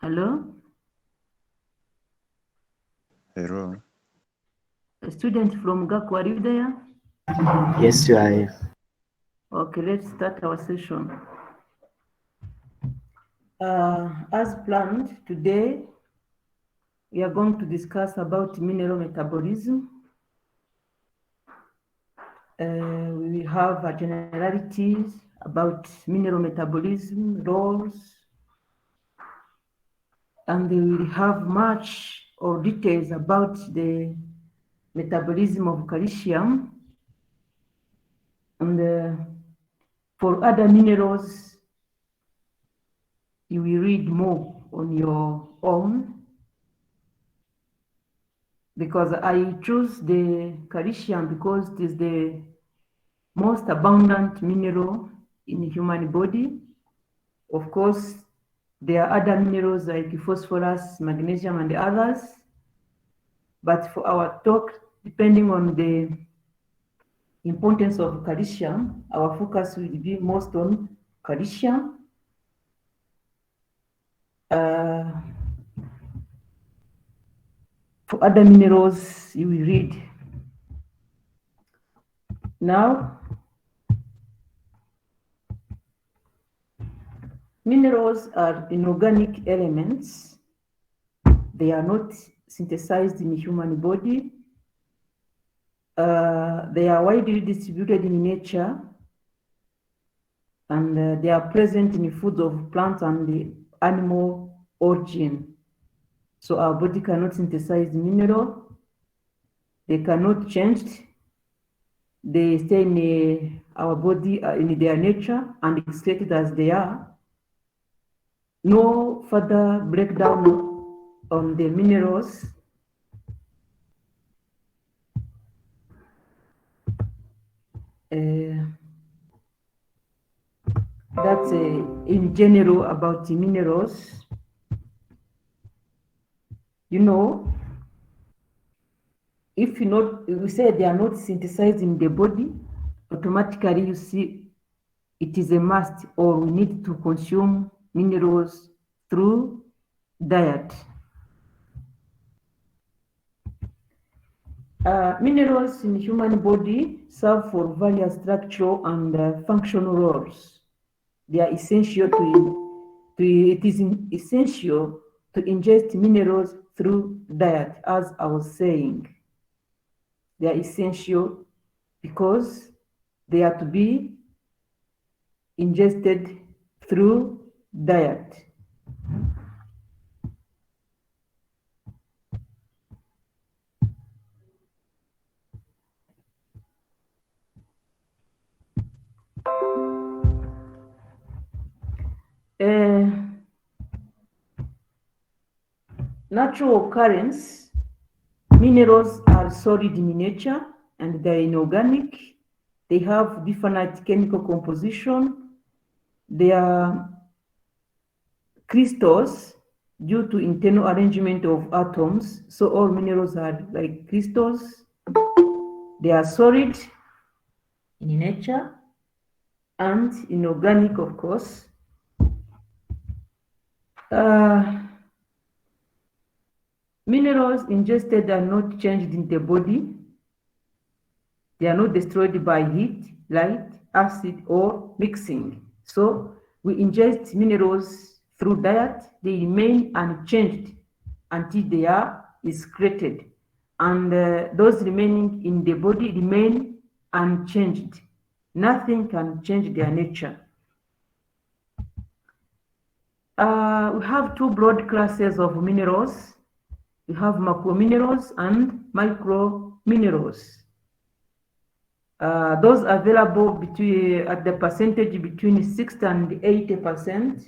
Hello? Hello. A student from GAKU, are you there? Yes, you are here. Okay, let's start our session. As planned, today we are going to discuss about mineral metabolism. We will have generalities about mineral metabolism, roles, and we will have much or details about the metabolism of calcium. And for other minerals, you will read more on your own, because I choose the calcium because it is the most abundant mineral in the human body. Of course, there are other minerals like phosphorus, magnesium, and others. But for our talk, depending on the importance of calcium, our focus will be most on calcium. For other minerals, you will read. Now, minerals are inorganic elements. They are not synthesized in the human body. They are widely distributed in nature, and they are present in the food of plants and the animal origin. So our body cannot synthesize mineral. They cannot change. They stay in our body, in their nature, and excreted as they are. No further breakdown on the minerals. That's in general about the minerals. You know, if we say they are not synthesized in the body, automatically you see it is a must, or we need to consume minerals through diet. Minerals in the human body serve for various structural and functional roles. They are essential it is essential to ingest minerals through diet, as I was saying. They are essential because they are to be ingested through diet. Natural occurrence, minerals are solid in nature and they are inorganic. They have different chemical composition. They are crystals due to internal arrangement of atoms. So all minerals are like crystals. They are solid in nature and inorganic, of course. Minerals ingested are not changed in the body. They are not destroyed by heat, light, acid, or mixing. So we ingest minerals through diet. They remain unchanged until they are excreted. And those remaining in the body remain unchanged. Nothing can change their nature. We have two broad classes of minerals. We have macrominerals and microminerals. Those available at the percentage between 60 and 80%.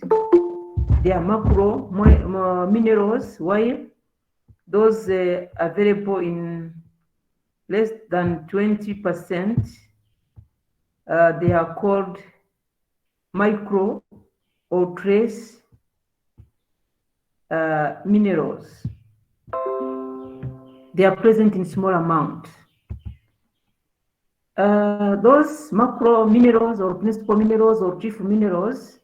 They are macro minerals, while those available in less than 20%, they are called micro or trace minerals. They are present in small amount. Those macro minerals or principal minerals or chief minerals,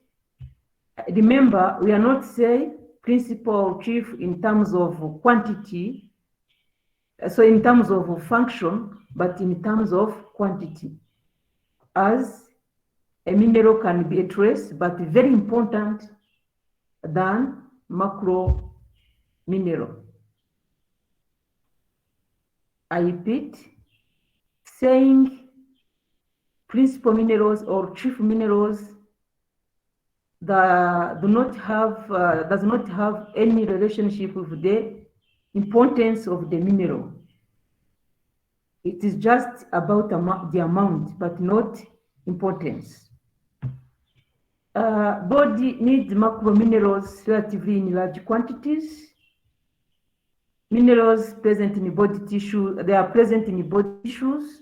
remember, we are not saying principal chief in terms of quantity, so in terms of function, but in terms of quantity. As a mineral can be a trace, but very important than macro mineral. I repeat, saying principal minerals or chief minerals that does not have any relationship with the importance of the mineral. It is just about the amount, but not importance. Body needs macro minerals relatively in large quantities. Minerals present in body tissue, they are present in body tissues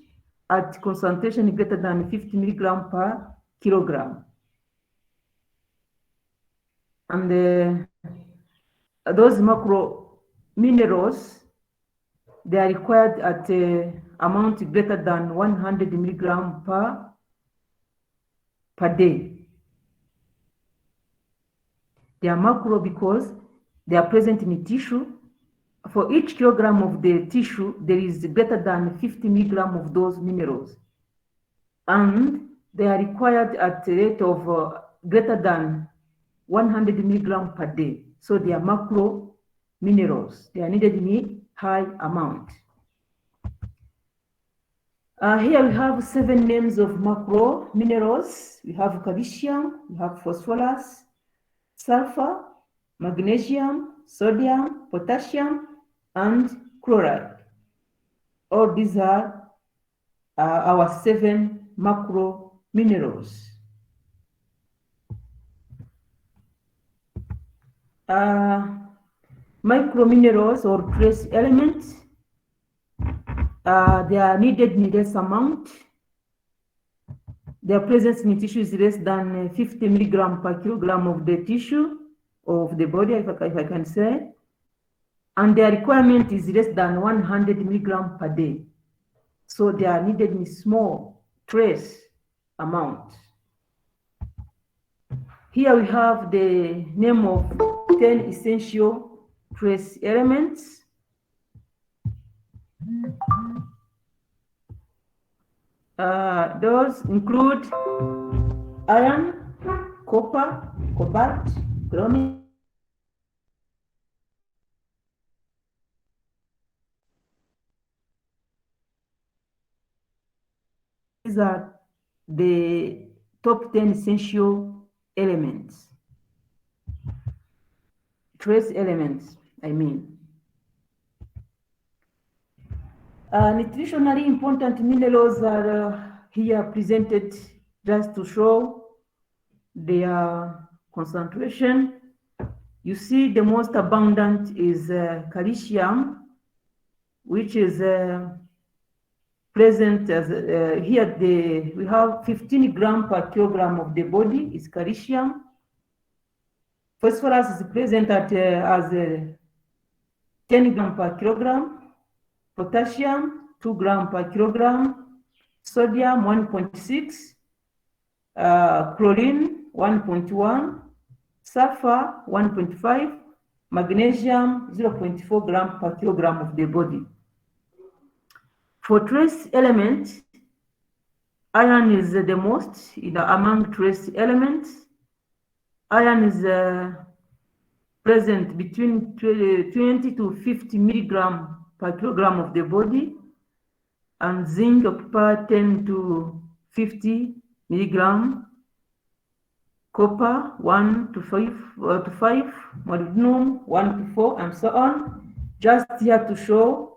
at concentration greater than 50 milligram per kilogram. And those macro minerals, they are required at amount greater than 100 milligram per day. They are macro because they are present in the tissue. For each kilogram of the tissue, there is greater than 50 milligram of those minerals. And they are required at a rate of greater than 100 milligram per day. So they are macro minerals. They are needed in a high amount. Here we have 7 names of macro minerals. We have calcium, we have phosphorus, sulfur, magnesium, sodium, potassium, and chloride. All these are our 7 macro minerals. Micro minerals or trace elements, they are needed in less amount. Their presence in tissue is less than 50 milligram per kilogram of the tissue of the body, if I can say. And their requirement is less than 100 milligram per day. So they are needed in small trace amount. Here we have the name of 10 essential trace elements. Those include iron, copper, cobalt, chromium. These are the top 10 essential elements, trace elements, I mean. Nutritionally important minerals are here presented just to show their concentration. You see the most abundant is calcium, which is present as here we have 15 grams per kilogram of the body is calcium. Phosphorus is present at as 10 grams per kilogram. Potassium 2 grams per kilogram. Sodium 1.6. Chlorine 1.1. Sulfur 1.5. Magnesium 0.4 grams per kilogram of the body. For trace elements, iron is the most among trace elements. Iron is present between 20 to 50 milligram per kilogram of the body, and zinc occupy 10 to 50 milligram, copper 1 to 5, molybdenum 1 to 4, and so on. Just here to show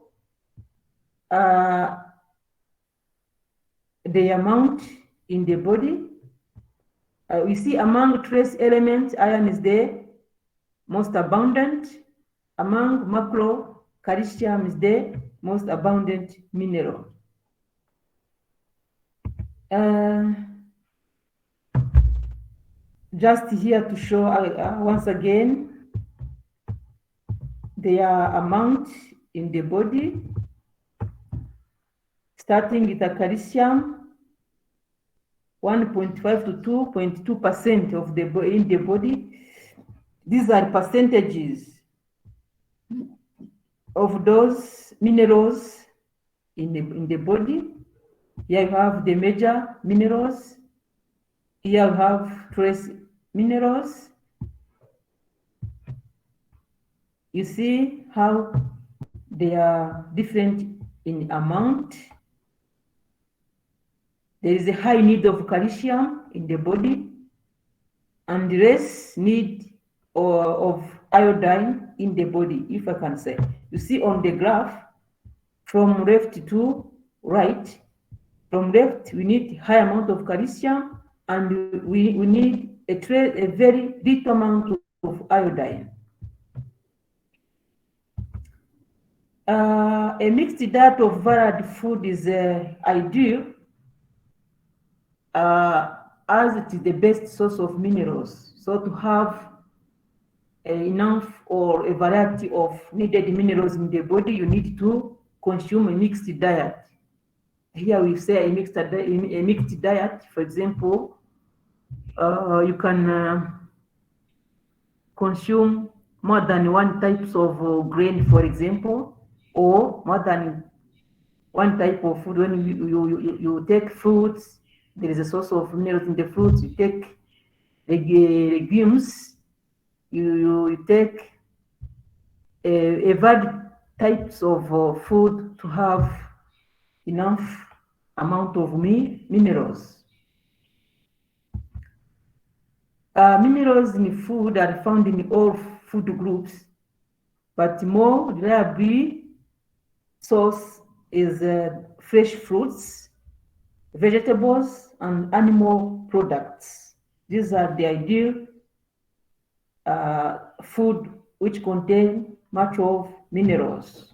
the amount in the body. We see among trace elements, iron is the most abundant. Among macro, calcium is the most abundant mineral. Just here to show once again their amount in the body. Starting with the calcium, 1.5 to 2.2% of in the body These are percentages of those minerals in the body. Here you have the major minerals. Here you have trace minerals. You see how they are different in amount. There is a high need of calcium in the body and less need of iodine in the body, if I can say. You see on the graph, from left to right, from left we need high amount of calcium and we need a very little amount of iodine. A mixed diet of varied food is ideal as it is the best source of minerals. So to have enough or a variety of needed minerals in the body, you need to consume a mixed diet. Here we say a mixed diet. For example, you can consume more than one types of grain, for example, or more than one type of food. When you take fruits, there is a source of minerals in the fruits. You take legumes, you take a varied types of food to have enough amount of minerals. Minerals in food are found in all food groups, but more reliably source is fresh fruits, vegetables, and animal products. These are the ideal food which contain much of minerals.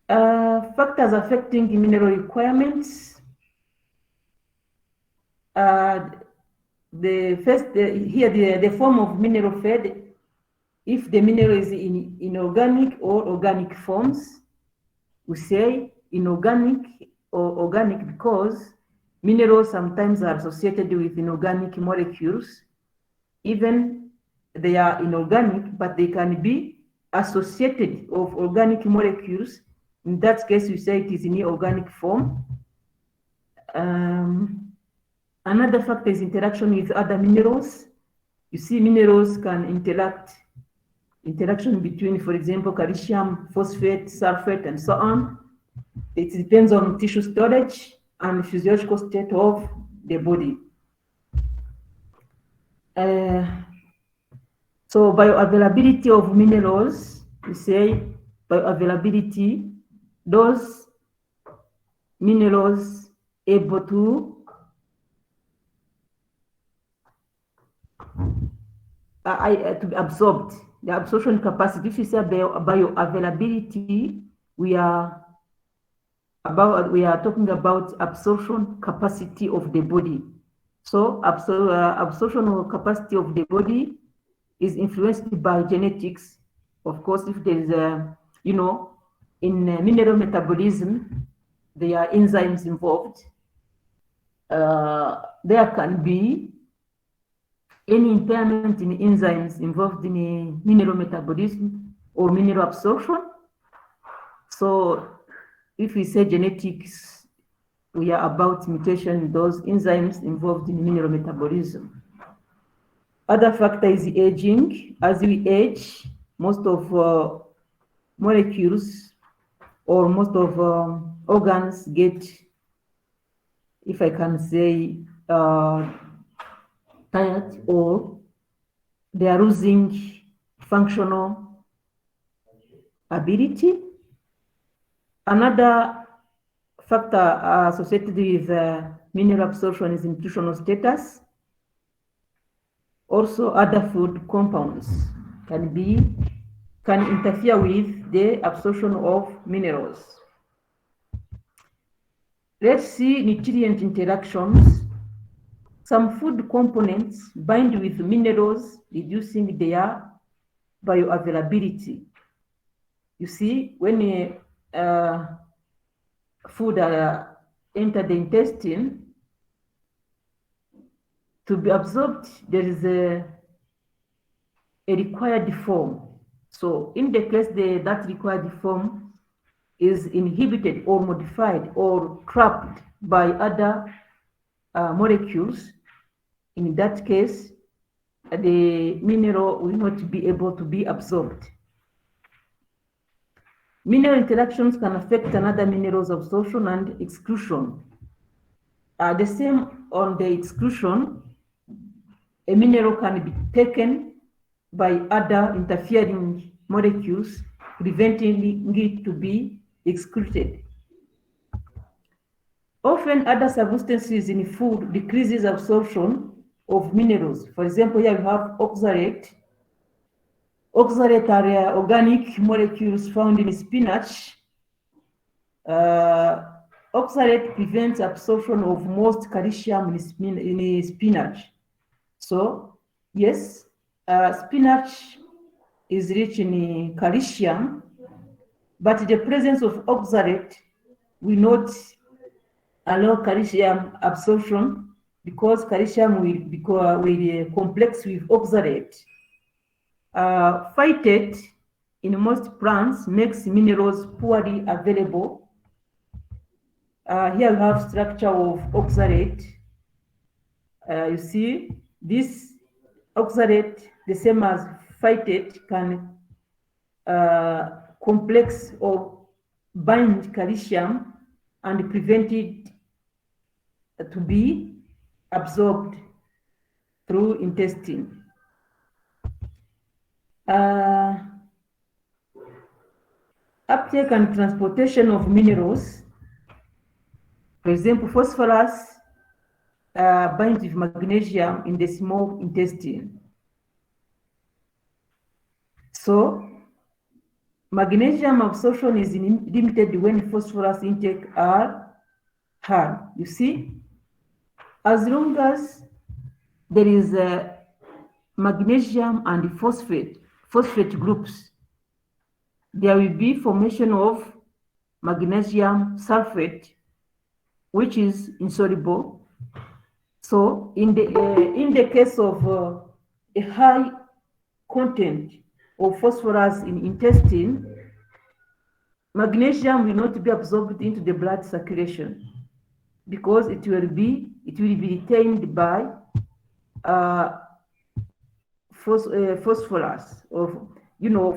Factors affecting mineral requirements. The form of mineral fed, if the mineral is in inorganic or organic forms, we say inorganic or organic because minerals sometimes are associated with inorganic molecules. Even they are inorganic, but they can be associated of organic molecules. In that case, we say it is in organic form. Another factor is interaction with other minerals. You see, minerals can interaction between, for example, calcium, phosphate, sulfate, and so on. It depends on tissue storage and physiological state of the body. So bioavailability of minerals, we say bioavailability, those minerals able to be absorbed, the absorption capacity. If you say bioavailability, we are talking about absorption capacity of the body. So absorption capacity of the body is influenced by genetics. Of course, if there is in mineral metabolism, there are enzymes involved. There can be any impairment in enzymes involved in a mineral metabolism or mineral absorption. So if we say genetics, we are about mutation in those enzymes involved in mineral metabolism. Other factor is aging. As we age, most of molecules or most of organs get, if I can say, tired, or they are losing functional ability. Another factor associated with mineral absorption is nutritional status. Also, other food compounds can interfere with the absorption of minerals. Let's see nutrient interactions. Some food components bind with minerals, reducing their bioavailability. You see, when food enter the intestine, to be absorbed, there is a required form. So in the case that required form is inhibited or modified or trapped by other molecules, in that case, the mineral will not be able to be absorbed. Mineral interactions can affect another mineral's absorption and exclusion. The same on the exclusion, a mineral can be taken by other interfering molecules, preventing it to be excreted. Often other substances in food decreases absorption of minerals. For example, here we have oxalate. Oxalate are organic molecules found in spinach. Oxalate prevents absorption of most calcium in spinach. So, yes, spinach is rich in calcium, but the presence of oxalate will not allow calcium absorption because calcium will complex with oxalate. Phytate in most plants makes minerals poorly available. Here we have structure of oxalate. You see, this oxalate, the same as phytate, can complex or bind calcium and prevent it to be absorbed through intestine. Uptake and transportation of minerals. For example, phosphorus binds with magnesium in the small intestine. So, magnesium absorption is limited when phosphorus intake are high. You see, as long as there is magnesium and phosphate groups, there will be formation of magnesium sulfate, which is insoluble. So in the case of a high content of phosphorus in intestine, magnesium will not be absorbed into the blood circulation because it will be retained by phosphorus.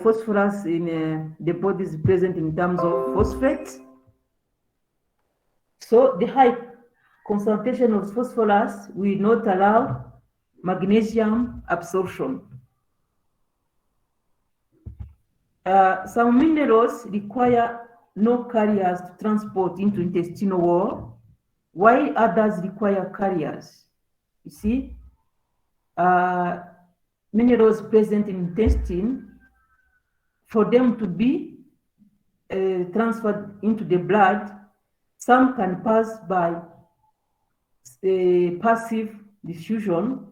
Phosphorus in the body is present in terms of phosphates. So the high concentration of phosphorus will not allow magnesium absorption. Some minerals require no carriers to transport into intestinal wall, while others require carriers. You see, minerals present in intestine, for them to be transferred into the blood, some can pass by passive diffusion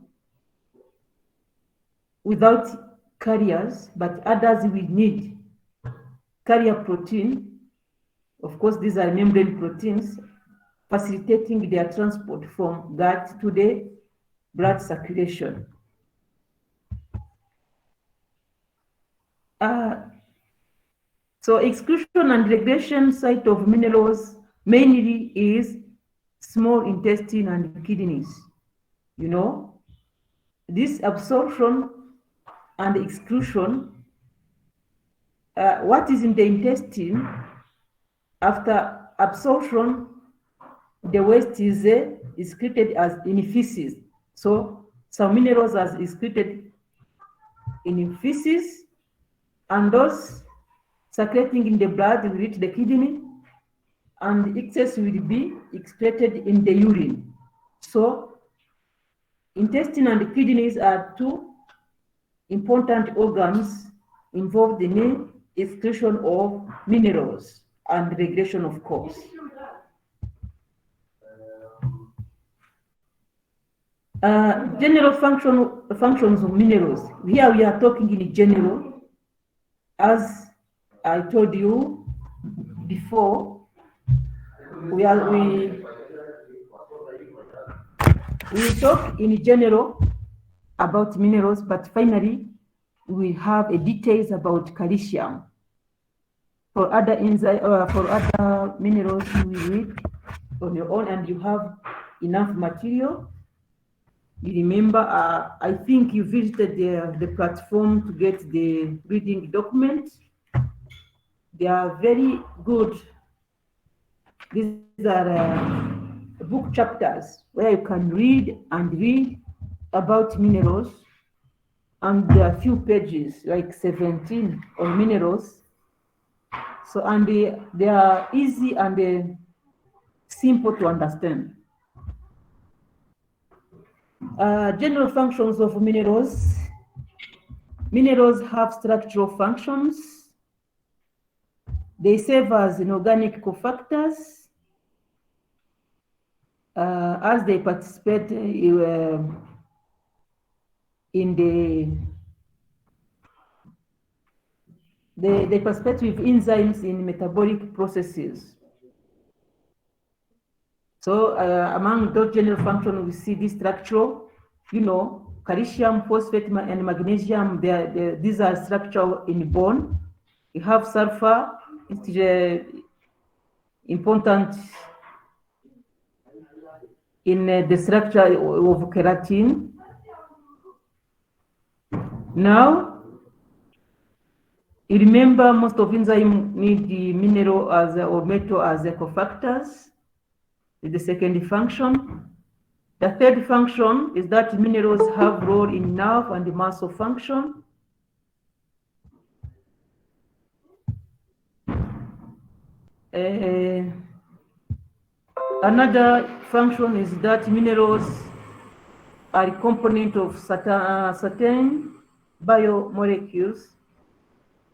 without carriers, but others will need carrier protein. Of course, these are membrane proteins facilitating their transport from gut to the blood circulation. So exclusion and regression site of minerals mainly is small intestine and kidneys. This absorption and exclusion, what is in the intestine, after absorption, the waste is excreted as in feces. So some minerals are excreted in feces, and those circulating in the blood will reach the kidney, and excess will be excreted in the urine. So intestine and kidneys are two important organs involved in the excretion of minerals and regression, of course. General functions of minerals. Here we are talking in general. As I told you before, We will talk in general about minerals, but finally, we will have a details about calcium. For other minerals, you will read on your own, and you have enough material. You remember, I think you visited the platform to get the reading document. They are very good. These are book chapters where you can read about minerals, and there are few pages, like 17 on minerals. So, and they are easy and simple to understand. General functions of minerals. Minerals have structural functions. They serve as inorganic cofactors as they participate they participate with enzymes in metabolic processes. So among those general functions, we see this structural, calcium, phosphate, and magnesium. These are structural in bone. You have sulfur, it's important in the structure of keratin. Now, you remember most of enzymes need the mineral or metal as cofactors. The second function. The third function is that minerals have role in nerve and muscle function. Another function is that minerals are a component of certain biomolecules.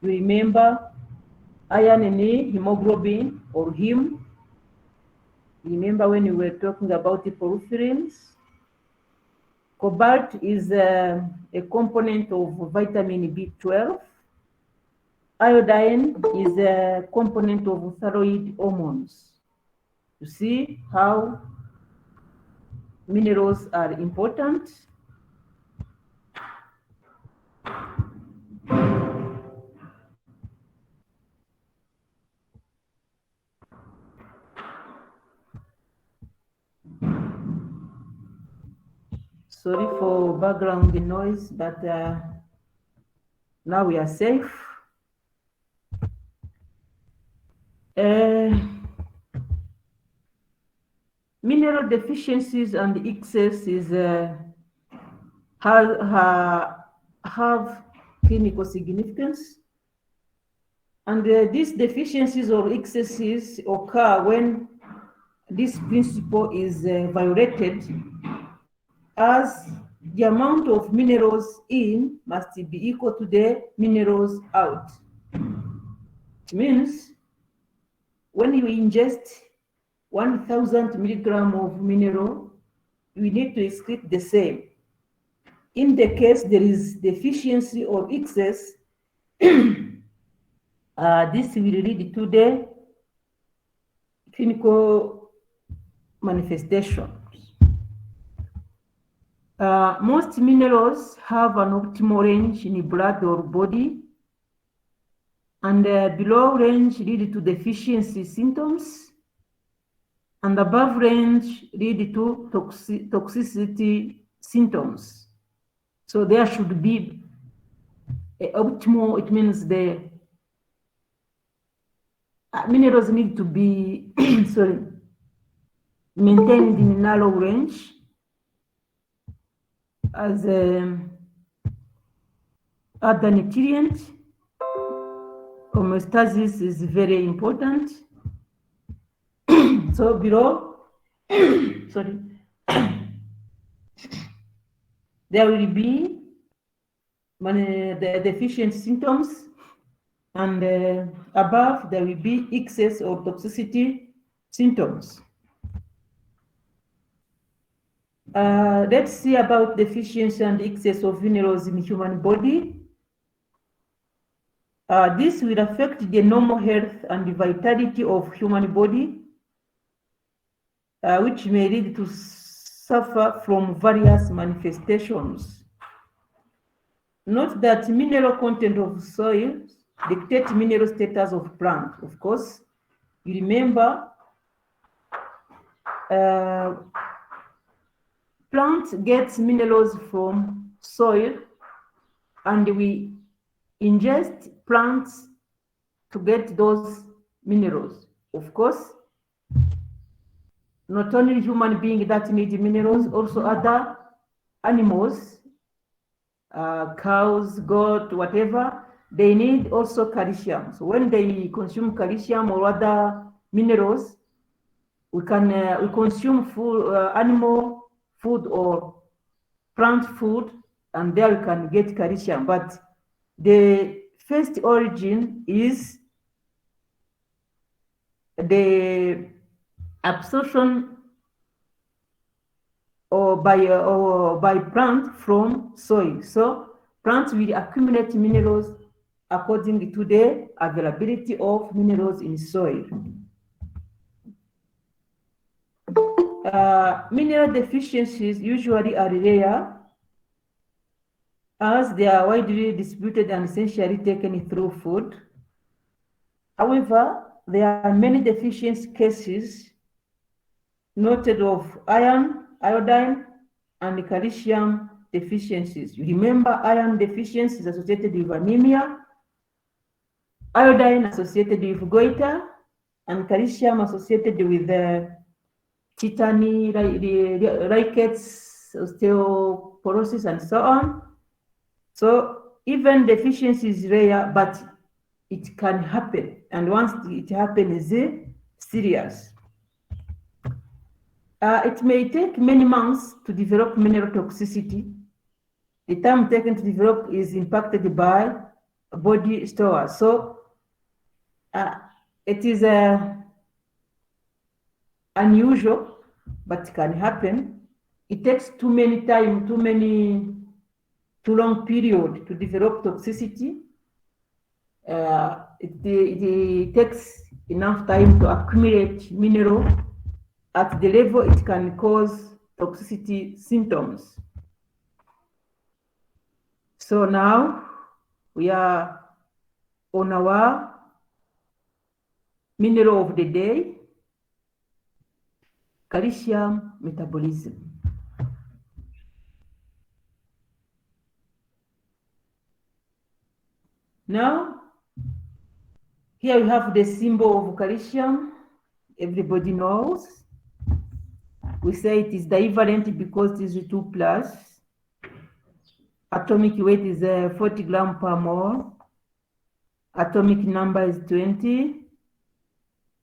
Remember, iron in hemoglobin or heme. Remember when we were talking about the porphyrins? Cobalt is a component of vitamin B12. Iodine is a component of thyroid hormones. You see how minerals are important. Sorry for background noise, but now we are safe. Mineral deficiencies and excesses have clinical significance, and these deficiencies or excesses occur when this principle is violated, as the amount of minerals in must be equal to the minerals out. It means when you ingest 1,000 milligram of mineral, we need to excrete the same. In the case there is deficiency or excess, this will lead to the clinical manifestations. Most minerals have an optimal range in blood or body, and below range lead to deficiency symptoms, and above range lead to toxicity symptoms. So there should be optimal. It means the minerals need to be maintained in a narrow range, as other nutrients. Homeostasis is very important. So below, there will be the deficient symptoms, and above there will be excess or toxicity symptoms. Let's see about deficiency and excess of minerals in the human body. This will affect the normal health and vitality of human body, which may lead to suffer from various manifestations. Note that mineral content of soil dictates mineral status of plant. Of course, you remember plant gets minerals from soil, and we ingest plants to get those minerals. Of course, not only human beings that need minerals, also other animals, cows, goat, whatever, they need also calcium. So when they consume calcium or other minerals, we consume food, animal food or plant food, and there we can get calcium. But the first origin is the absorption or by plant from soil. So plants will accumulate minerals according to the availability of minerals in soil. Mineral deficiencies usually are rare, as they are widely distributed and essentially taken through food. However, there are many deficiency cases noted of iron, iodine, and calcium deficiencies. You remember iron deficiency is associated with anemia, iodine associated with goiter, and calcium associated with tetany, rickets, osteoporosis, and so on. So even deficiency is rare, but it can happen, and once it happens, it's serious. It may take many months to develop mineral toxicity. The time taken to develop is impacted by body stores. So it is unusual, but can happen. It takes too long period to develop toxicity. It takes enough time to accumulate mineral at the level it can cause toxicity symptoms. So now we are on our mineral of the day, calcium metabolism. Now, here we have the symbol of calcium. Everybody knows. We say it is divalent because it is 2+. Atomic weight is 40 grams per mole. Atomic number is 20.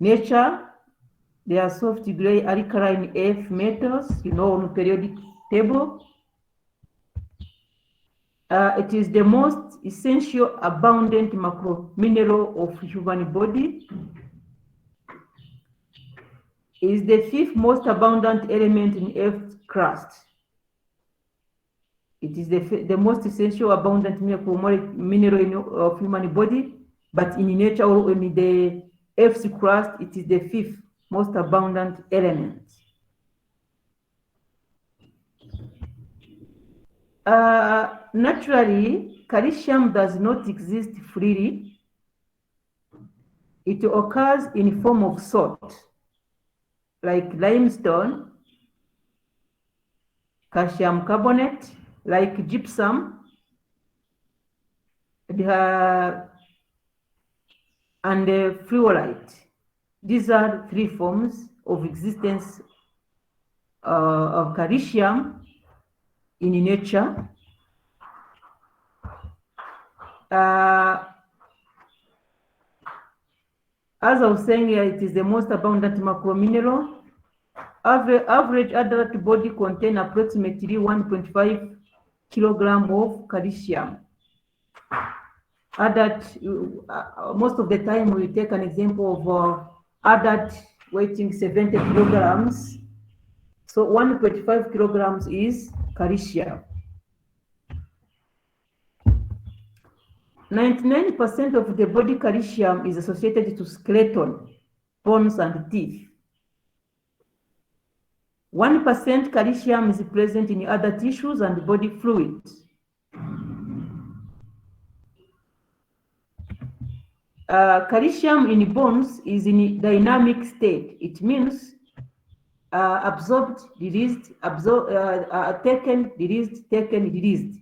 Nature, they are soft gray alkaline F metals, on the periodic table. It is the most essential abundant macro mineral of human body. It is the 5th most abundant element in Earth's crust. It is the most essential abundant mineral of human body, but in nature or in the Earth's crust, it is the 5th most abundant element. Naturally, calcium does not exist freely. It occurs in form of salt, like limestone, calcium carbonate, like gypsum, and fluorite. These are 3 forms of existence of calcium in nature. As I was saying, it is the most abundant macro mineral. Average adult body contains approximately 1.5 kilogram of calcium. Most of the time we take an example of adult weighing 70 kilograms. So 1.5 kilograms is calcium. 99% of the body calcium is associated to skeleton, bones, and teeth. 1% calcium is present in other tissues and body fluids. Calcium in bones is in a dynamic state. It means absorbed, released, taken, released, taken, released.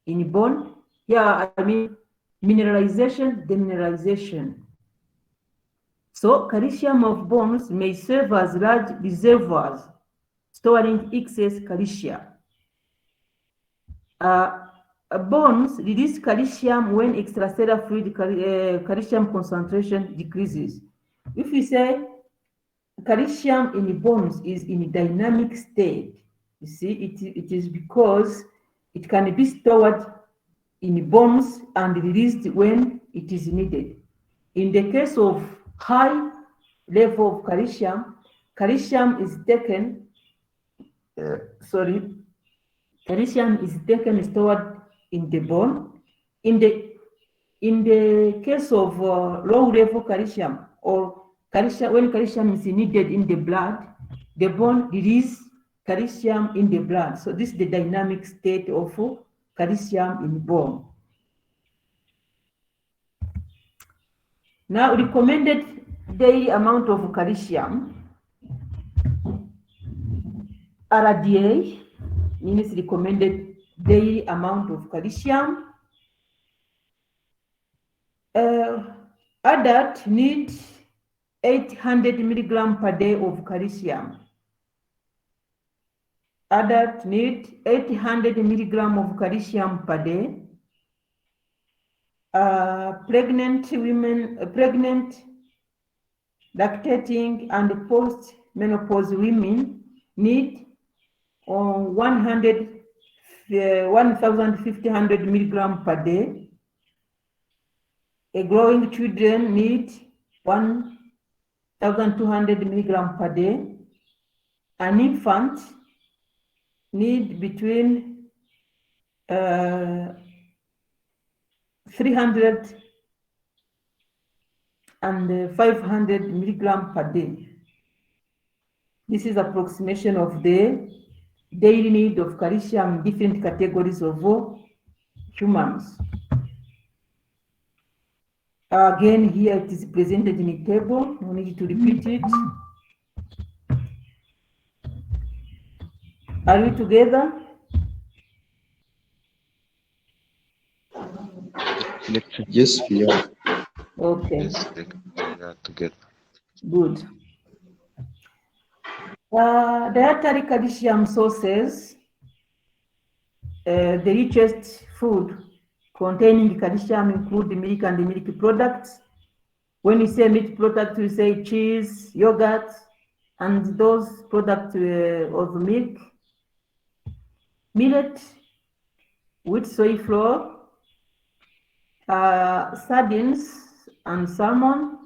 In bone, here I mean mineralization, demineralization. So calcium of bones may serve as large reservoirs storing excess calcium. Bones release calcium when extracellular fluid calcium concentration decreases. If we say calcium in bones is in a dynamic state, you see, it is because it can be stored in bones and released when it is needed. In the case of high level of calcium, calcium is taken, calcium is taken and stored in the bone. In the case of low level calcium or calcium, when calcium is needed in the blood, the bone release calcium in the blood. So this is the dynamic state of calcium in bone. Now, recommended daily amount of calcium, RDA, means recommended daily amount of calcium. Adult need 800 milligram per day of calcium. Adult need 800 milligram of calcium per day. Pregnant women, pregnant, lactating, and post-menopause women need 1,500 milligram per day. A growing children need 1,200 milligram per day. An infant need between 300 and 500 milligram per day. This is approximation of the daily need of calcium in different categories of humans. Again, here it is presented in a table. No need to repeat it. Are we together? Yes, we are. Okay. Yes, they are together. Good. Dietary calcium sources. The richest food containing calcium include milk and milk products. When you say meat products, we say cheese, yogurt, and those products of milk, millet, wheat, soy flour, sardines and salmon,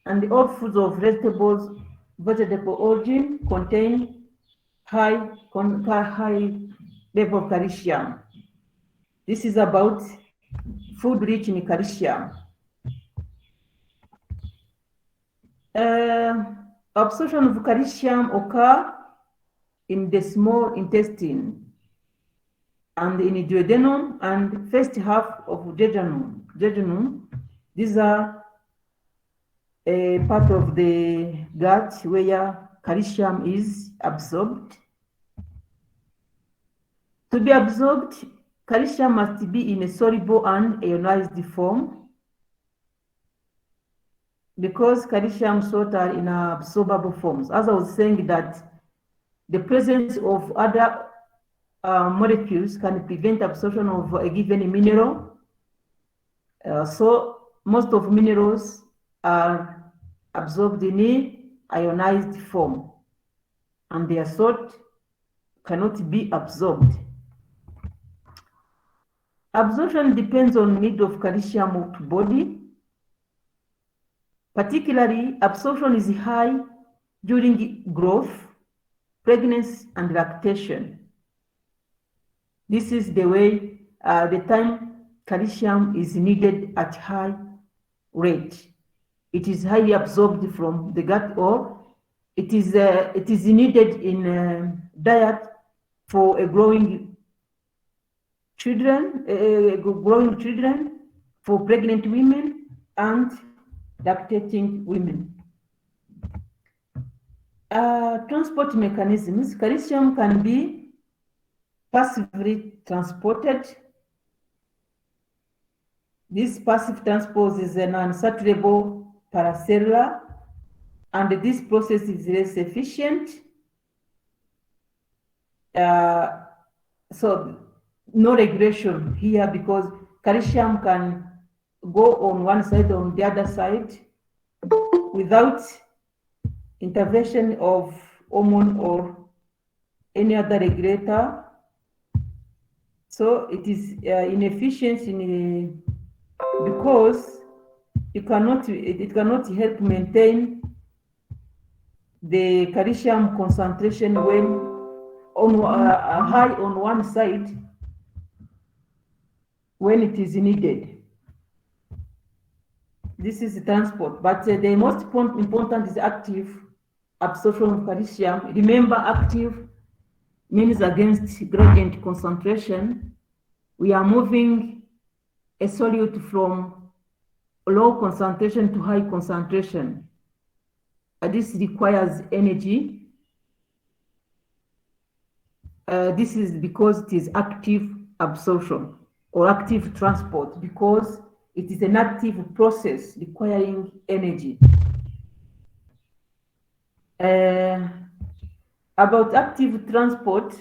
and all foods of vegetable origin contain high level of calcium. This is about food rich in calcium. Absorption of calcium occur in the small intestine and in the duodenum and first half of jejunum. These are a part of the gut where calcium is absorbed. To be absorbed, calcium must be in a soluble and ionized form. Because calcium salt are in absorbable forms. As I was saying, that the presence of other molecules can prevent absorption of a given mineral. So most of minerals are absorbed in a ionized form, and their salt cannot be absorbed. Absorption depends on need of calcium to body. Particularly, absorption is high during growth, pregnancy, and lactation. This is the way, the time calcium is needed at high rate. It is highly absorbed from the gut or It is needed in diet for a growing children, for pregnant women and lactating women. Transport mechanisms. Calcium can be passively transported. This passive transport is an unsaturated paracellular, and this process is less efficient. So no regulation here because calcium can go on one side or on the other side without intervention of hormone or any other regulator. So it is inefficient because it cannot help maintain the calcium concentration when on high on one side when it is needed. This is the transport, but the most important is active absorption of calcium. Remember, active means against gradient concentration. We are moving a solute from low concentration to high concentration. This requires energy. This is because it is active absorption or active transport, because it is an active process requiring energy. About active transport,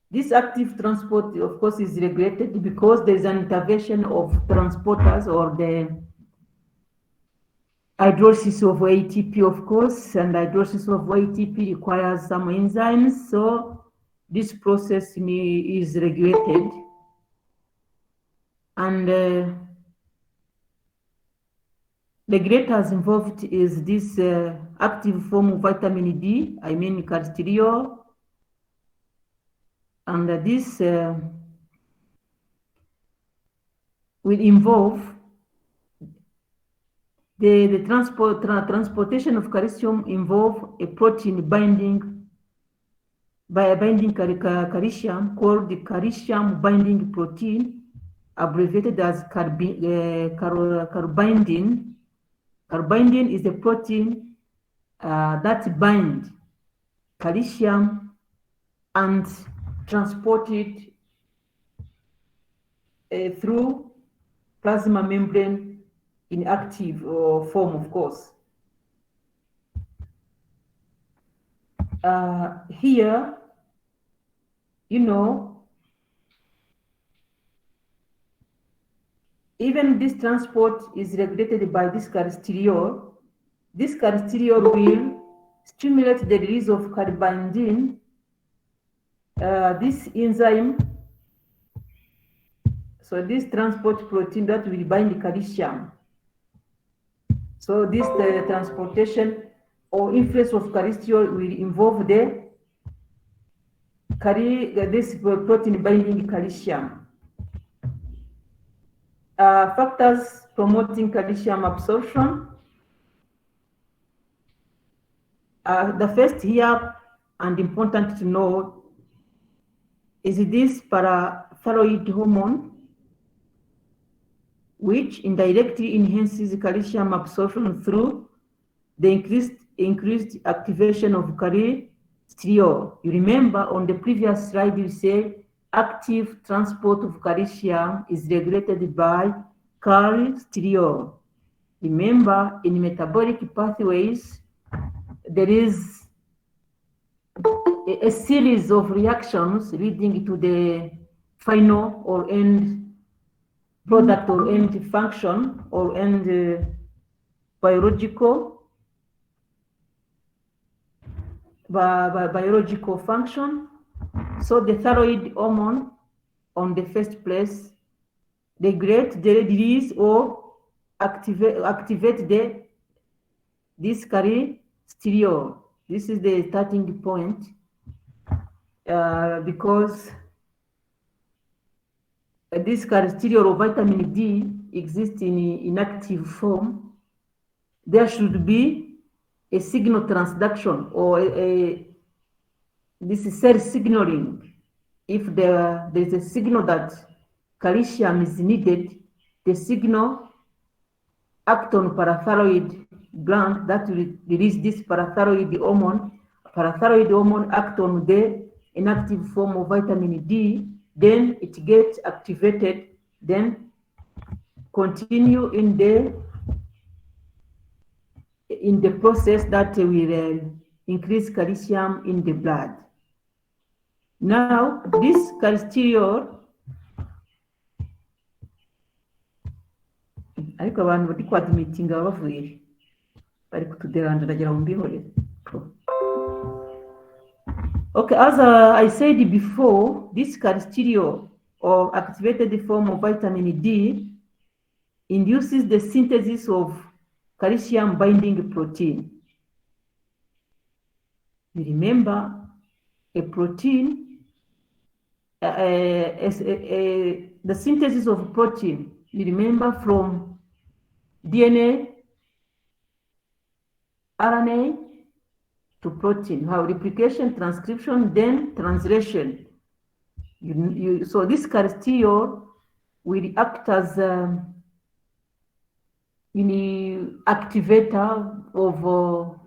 this active transport, of course, is regulated because there is an intervention of transporters or the hydrolysis of ATP, of course, and hydrolysis of ATP requires some enzymes. So this process is regulated. And regulators involved is this active form of vitamin D, I mean calcitriol, and this will involve the transportation of calcium involve a protein binding calcium called the calcium binding protein, abbreviated as carbindin. Carbindin is a protein that binds calcium and transport it through plasma membrane in active form, of course. Here, even this transport is regulated by this calcitriol. This calcitriol will stimulate the release of carbindin. This enzyme, so this transport protein that will bind calcium. So this transportation or influence of calcitriol will involve this protein binding calcium. Factors promoting calcium absorption. The first here and important to know is this parathyroid hormone, which indirectly enhances calcium absorption through the increased activation of calcitriol. You remember on the previous slide you said active transport of calcium is regulated by calcitriol. Remember, in metabolic pathways, there is a series of reactions leading to the final or end product or end function or end biological function. So the thyroid hormone on the first place regulate the release or activate this calcitriol. This is the starting point because this calcitriol or vitamin D exists in inactive form. There should be a signal transduction or this is cell signaling. If there is a signal that calcium is needed, the signal act on parathyroid gland that will release this parathyroid hormone. Parathyroid hormone act on the inactive form of vitamin D, then it gets activated, then continue in the process that will increase calcium in the blood. Now, this cholesterol, ariko abantu bari kwadimitinga bavuye bari kutuderanja ndagira ngo mbihorere. Okay, as I said before, this cholesterol or activated form of vitamin D induces the synthesis of calcium binding protein. You remember a protein, the synthesis of protein, you remember from DNA, RNA to protein, how replication, transcription, then translation. So this cholesterol will act as activator of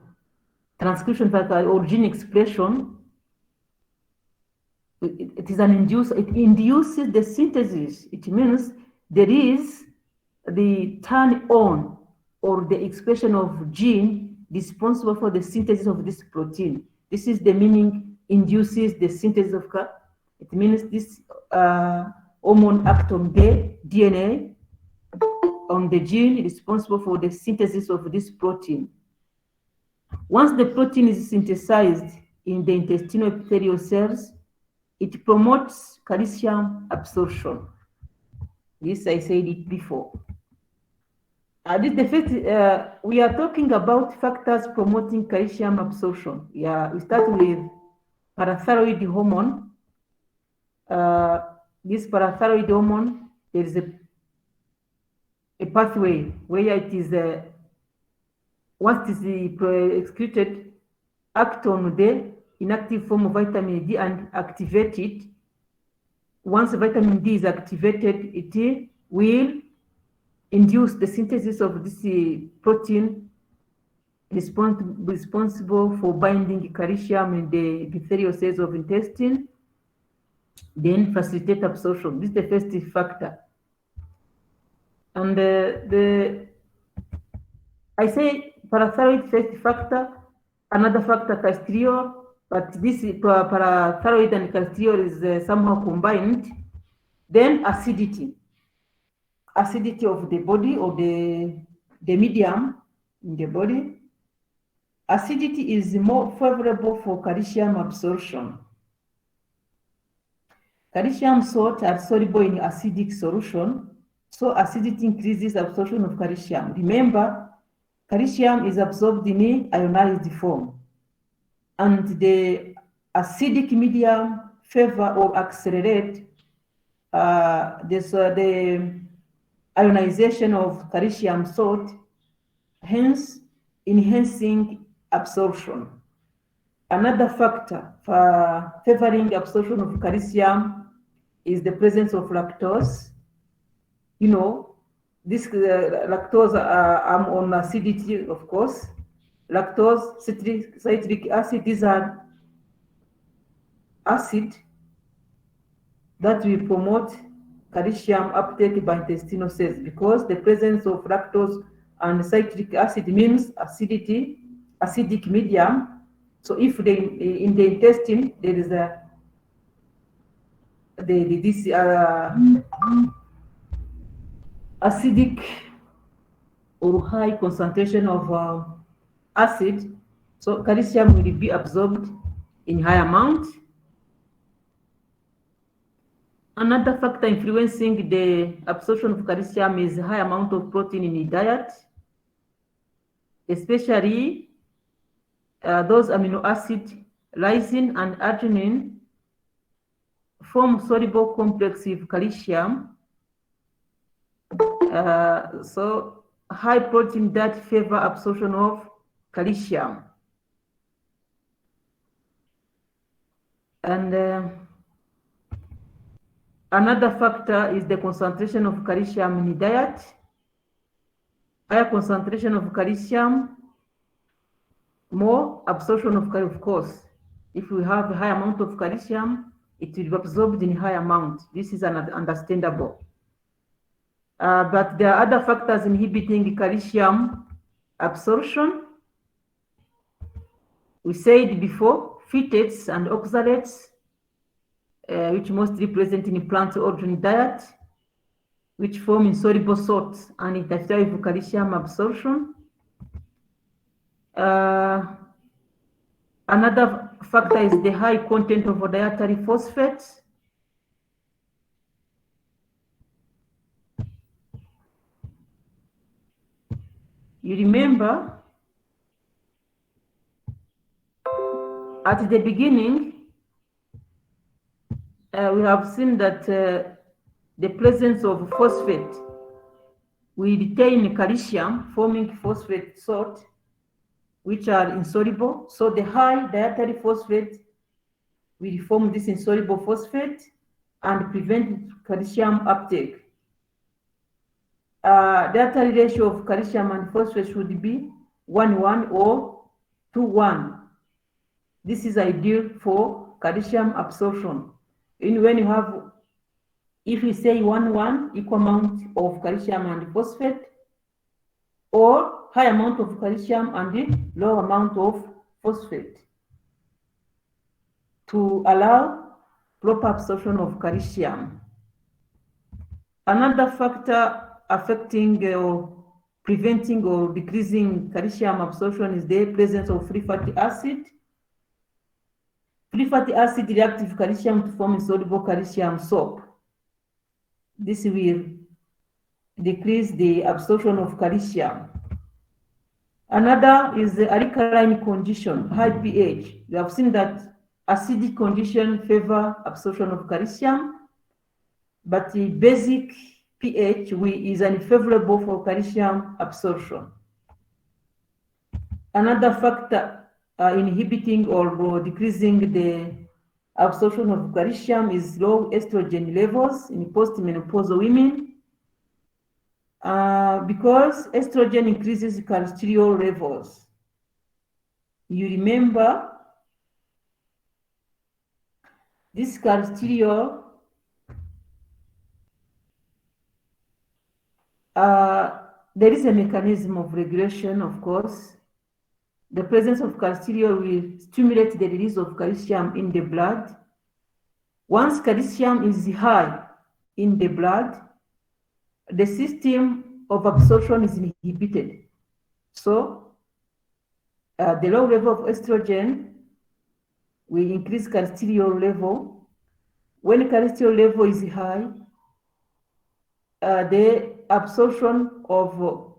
transcription factor or gene expression. It is an inducer. It induces the synthesis. It means there is the turn on or the expression of gene responsible for the synthesis of this protein. This is the meaning induces the synthesis of. It means this hormone act on the DNA, on the gene responsible for the synthesis of this protein. Once the protein is synthesized in the intestinal epithelial cells, it promotes calcium absorption. This I said it before. We are talking about factors promoting calcium absorption. Yeah, we start with parathyroid hormone. This parathyroid hormone, there is a pathway where it is once it is excreted, act on the inactive form of vitamin D and activate it. Once vitamin D is activated, it will induce the synthesis of this protein responsible for binding calcium in the epithelial cells of intestine, then facilitate absorption. This is the first factor. And I say parathyroid first factor, another factor cholesterol, but this parathyroid and cholesterol is somehow combined. Then acidity of the body or the medium in the body. Acidity is more favorable for calcium absorption. Calcium salts are soluble in acidic solution, so acidity increases absorption of calcium. Remember, calcium is absorbed in ionized form, and the acidic medium favor or accelerate the ionization of calcium salt, hence enhancing absorption. Another factor for favoring absorption of calcium is the presence of lactose. You know, this lactose are on acidity, of course. Lactose, citric acid, these are acid that will promote calcium uptake by intestinal cells, because the presence of lactose and citric acid means acidity, acidic medium. So if in the intestine there is this acidic or high concentration of acid, so calcium will be absorbed in high amount. Another factor influencing the absorption of calcium is high amount of protein in the diet, especially those amino acids, lysine and arginine, form soluble complex with calcium. So high protein diet favor absorption of calcium. And another factor is the concentration of calcium in the diet. Higher concentration of calcium, more absorption of course. If we have a high amount of calcium, it will be absorbed in high amount. This is understandable. But there are other factors inhibiting calcium absorption. We said before, phytates and oxalates, which mostly present in plant origin diet, which form insoluble salts and interfere with calcium absorption. Another factor is the high content of dietary phosphates. You remember at the beginning, we have seen that the presence of phosphate will retain calcium, forming phosphate salt, which are insoluble. So the high dietary phosphate will form this insoluble phosphate and prevent calcium uptake. Dietary ratio of calcium and phosphate should be 1:1 or 2:1. This is ideal for calcium absorption. And when you have, if we say 1:1, equal amount of calcium and phosphate, or high amount of calcium and low amount of phosphate, to allow proper absorption of calcium. Another factor affecting or preventing or decreasing calcium absorption is the presence of free fatty acid. Free fatty acid react with calcium to form insoluble calcium soap. This will decrease the absorption of calcium. Another is the alkaline condition, high pH. We have seen that acidic condition favor absorption of calcium, but the basic pH is unfavorable for calcium absorption. Another factor inhibiting or decreasing the absorption of calcium is low estrogen levels in postmenopausal women, because estrogen increases cholesterol levels. You remember this cholesterol there is a mechanism of regulation, of course. The presence of cholesterol will stimulate the release of calcium in the blood. Once calcium is high in the blood, the system of absorption is inhibited. So the low level of estrogen will increase cholesterol level. When cholesterol level is high, the absorption of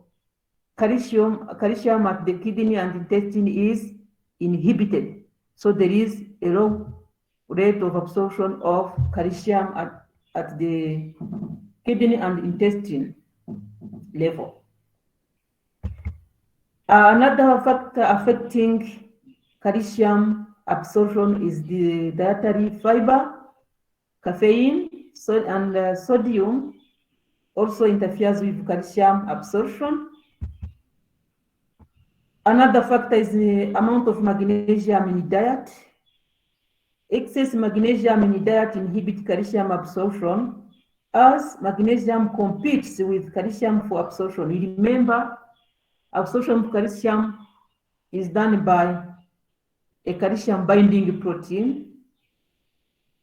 calcium at the kidney and intestine is inhibited. So there is a low rate of absorption of calcium at the kidney and intestine level. Another factor affecting calcium absorption is the dietary fiber. Caffeine and sodium also interferes with calcium absorption. Another factor is the amount of magnesium in the diet. Excess magnesium in the diet inhibits calcium absorption, as magnesium competes with calcium for absorption. You remember, absorption of calcium is done by a calcium binding protein.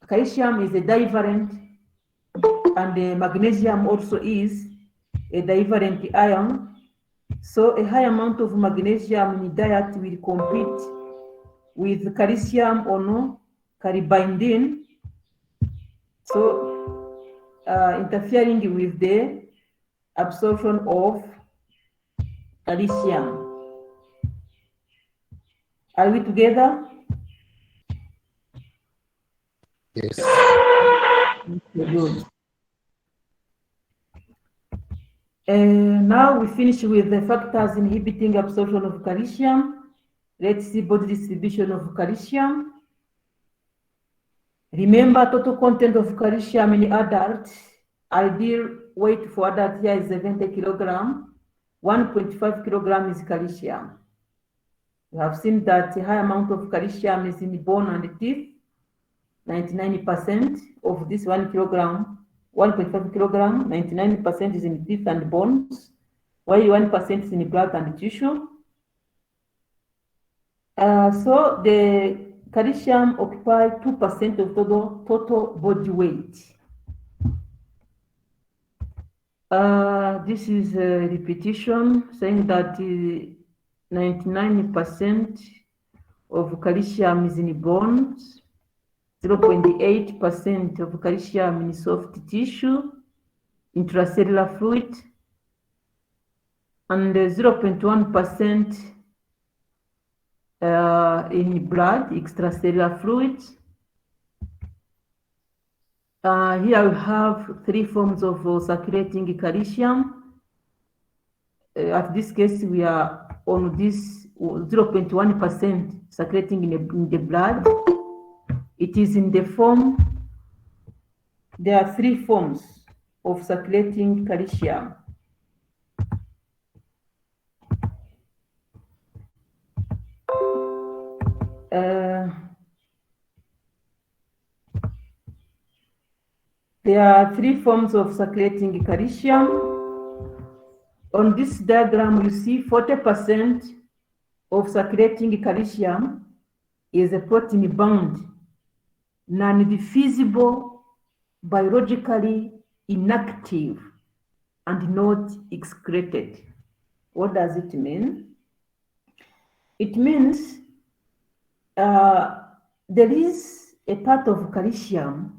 Calcium is a divalent, and the magnesium also is a divalent ion. So a high amount of magnesium in the diet will compete with calcium or caribindin, so interfering with the absorption of calcium. Are we together? Yes. Good. Now we finish with the factors inhibiting absorption of calcium. Let's see body distribution of calcium. Remember, total content of calcium in adult. Ideal weight for adult here is 70 kilogram. 1.5 kilogram is calcium. We have seen that a high amount of calcium is in bone and teeth. 99% of this 1 kilogram, 1.5 kilogram, 99% is in teeth and bones, while 1% is in blood and tissue. So the calcium occupies 2% of total body weight. This is a repetition saying that 99% of calcium is in bones, 0.8% of calcium in soft tissue, intracellular fluid, and 0.1% in blood, extracellular fluid. Here we have 3 forms of circulating calcium. At this case, we are on this 0.1% circulating in the blood. It is in the form, there are 3 forms of circulating calcium. There are 3 forms of circulating calcium. On this diagram, you see 40% of circulating calcium is a protein-bound, non-diffusible, biologically inactive, and not excreted. What does it mean? It means there is a part of calcium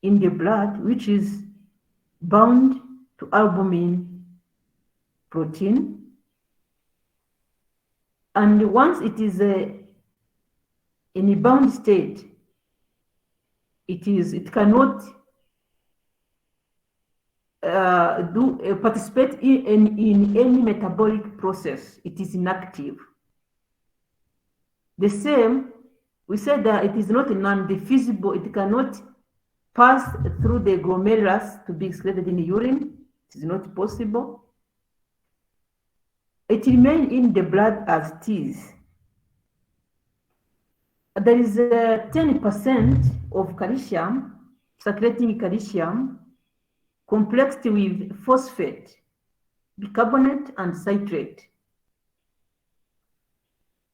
in the blood which is bound to albumin protein, and once it is in a bound state, it cannot participate in any metabolic process. It is inactive. The same, we said that it is not non-diffusible. It cannot pass through the glomerulus to be excreted in the urine. It is not possible. It remains in the blood as it is. There is 10% of calcium, circulating calcium, complexed with phosphate, bicarbonate, and citrate.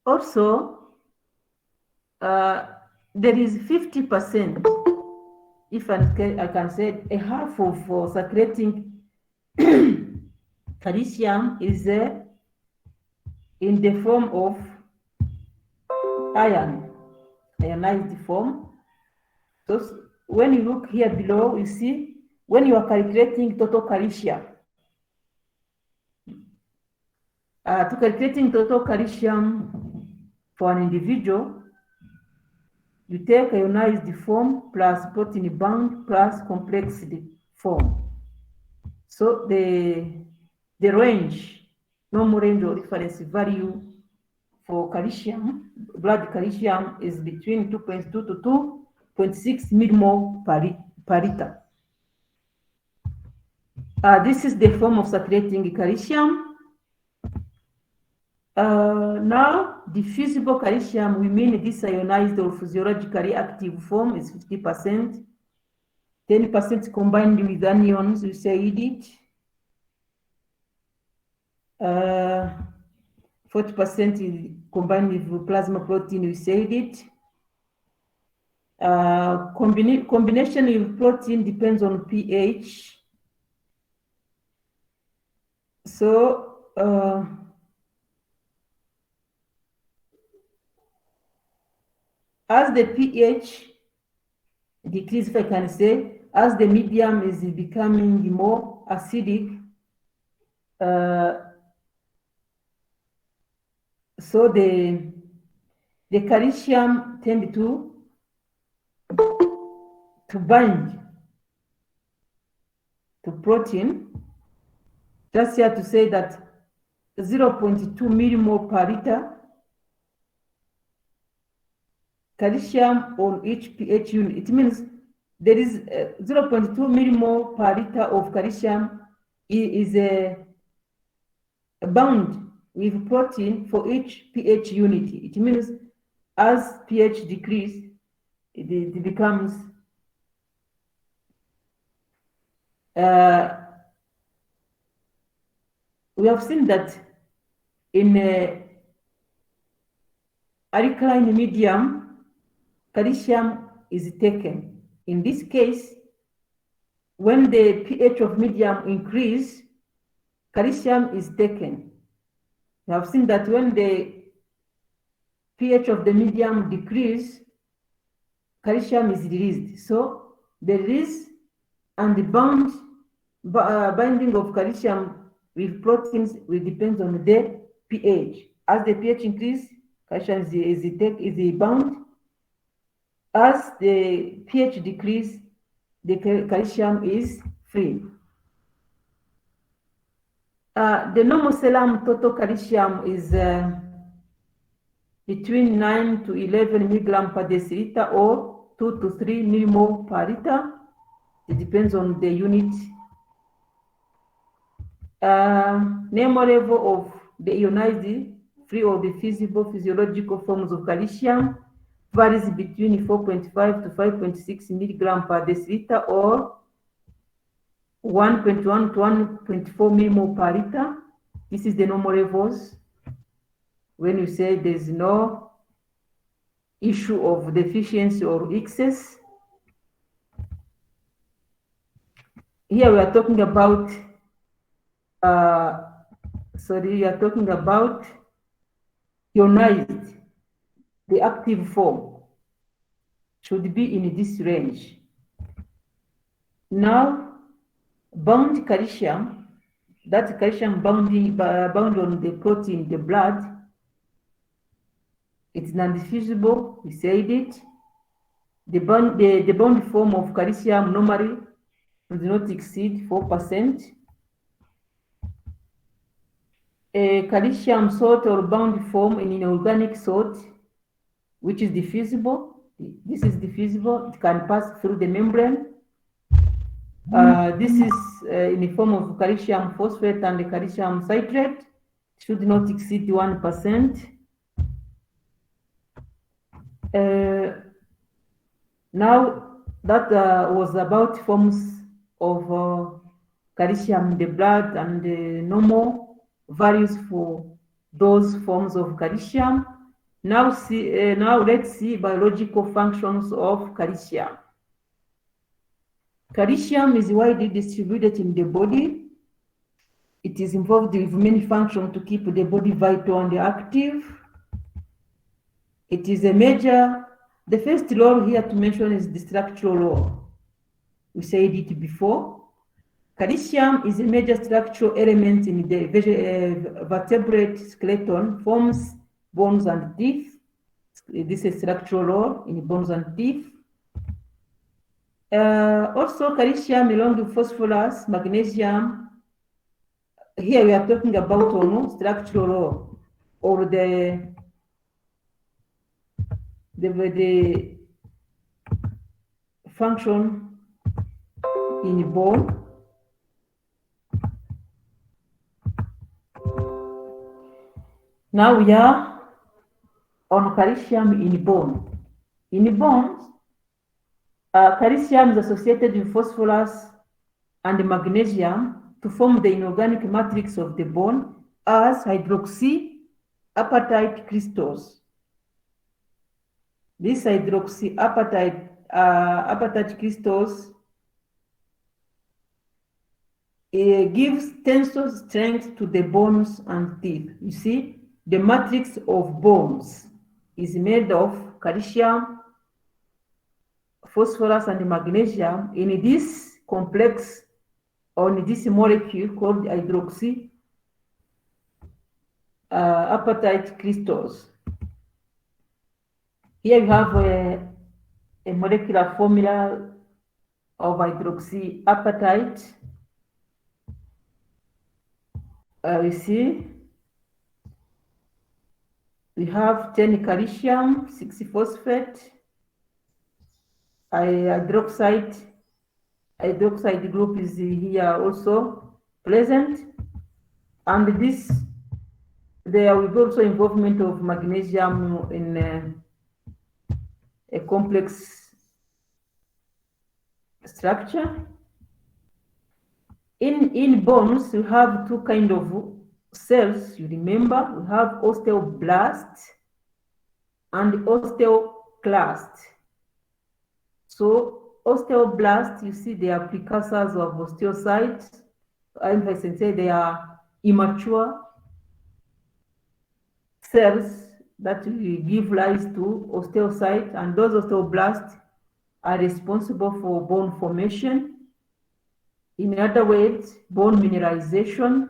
Also, there is 50%, if I can say, a half of circulating calcium is in the form of iron, ionized form. So when you look here below, you see when you are calculating total calcium, to calculating total calcium for an individual, you take ionized form plus protein bound plus complexed form. So the range, normal range or reference value for calcium, blood calcium, is between 2.2 to 2.6 millimole per liter. This is the form of circulating calcium. Now, diffusible calcium, we mean this ionized or physiologically active form is 50%. 10% combined with anions, we say it. 40% is combined with plasma protein, we said it. Combination with protein depends on pH. So, as the pH decreases, if I can say, as the medium is becoming more acidic, so the calcium tend to bind to protein. Just here to say that 0.2 millimole per liter calcium on each pH unit. It means there is 0.2 millimole per liter of calcium is bound with protein for each pH unit. It means as pH decrease, it becomes we have seen that in alkaline medium, calcium is taken. In this case, when the pH of medium increase, calcium is taken. We have seen that when the pH of the medium decrease, calcium is released. So the release and the binding of calcium with proteins will depend on the pH. As the pH increase, calcium is bound. As the pH decrease, the calcium is free. The normal serum total calcium is between 9 to 11 milligram per deciliter or 2 to 3 millimole per liter. It depends on the unit. Normal level of the ionized, free or diffusible physiological forms of calcium varies between 4.5 to 5.6 milligram per deciliter or 1.1 to 1.4 millimole per liter. This is the normal levels. When you say there's no issue of deficiency or excess. Here we are talking about, we are talking about ionized, the active form should be in this range. Now, bound calcium, that calcium bound on the protein, the blood, it's non-diffusible, we said it. The bound form of calcium normally does not exceed 4%. A calcium salt or bound form in inorganic salt, which is diffusible. This is diffusible, it can pass through the membrane. This is in the form of calcium phosphate and the calcium citrate, should not exceed 1%. Now that was about forms of calcium in the blood and the normal values for those forms of calcium. Now let's see biological functions of calcium. Calcium is widely distributed in the body. It is involved with many functions to keep the body vital and active. It is a major, the first role here to mention is the structural role. We said it before. Calcium is a major structural element in the vertebrate skeleton, forms bones and teeth. This is structural role in bones and teeth. Also calcium along with phosphorus, magnesium. Here we are talking about structural role or the function in bone. Now we are on calcium in bone. In bones, calcium is associated with phosphorus and magnesium to form the inorganic matrix of the bone as hydroxyapatite crystals. These hydroxyapatite crystals gives tensile strength to the bones and teeth. You see, the matrix of bones is made of calcium, phosphorus, and magnesium in this complex or in this molecule called hydroxyapatite crystals. Here you have a molecular formula of hydroxyapatite. You see, We have 10 calcium, 6 phosphate, hydroxide. Hydroxide group is here also present. And this, there will be also involvement of magnesium in a complex structure. In bones, you have two kind of cells. You remember, we have osteoblasts and osteoclast. So osteoblasts, you see, they are precursors of osteocytes. If I can say, they are immature cells that will give rise to osteocytes, and those osteoblasts are responsible for bone formation. In other words, bone mineralization.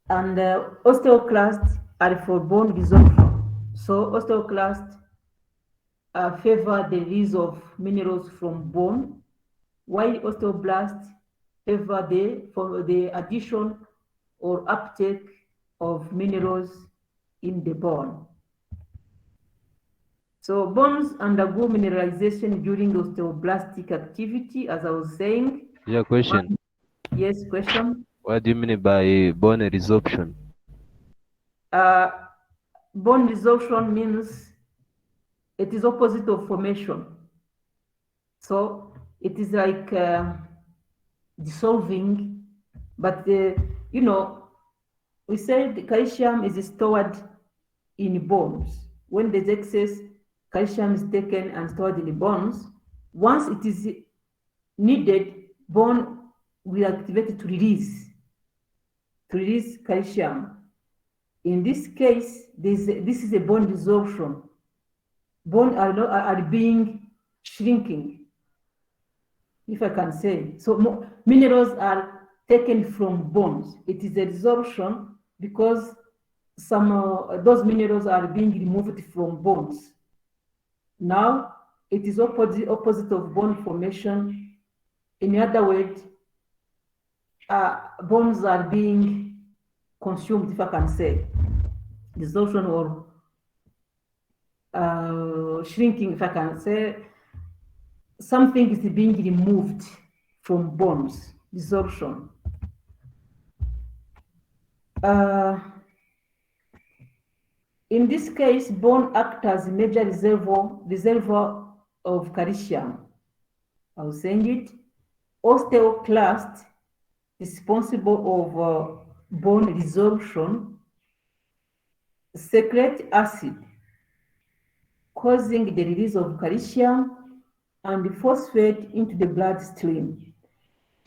And osteoclasts are for bone resorption. So osteoclasts favor the release of minerals from bone, while osteoblasts favor the addition or uptake of minerals in the bone. So bones undergo mineralization during osteoblastic activity, as I was saying. Yeah, question. Yes, question. What do you mean by bone resorption? Bone resorption means it is opposite of formation. So it is like dissolving, but you know, we said calcium is stored in bones. When there's excess, calcium is taken and stored in the bones. Once it is needed, bone will activate to release calcium. In this case, this is a bone resorption. Bone are being shrinking, if I can say. So minerals are taken from bones. It is a resorption because some those minerals are being removed from bones. Now it is opposite of bone formation. In other words, bones are being consumed, if I can say, resorption or shrinking, if I can say. Something is being removed from bones, resorption. In this case, bone acts as a major reservoir of calcium. I was saying it. Osteoclast, responsible of bone resorption, secrete acid, causing the release of calcium and phosphate into the bloodstream.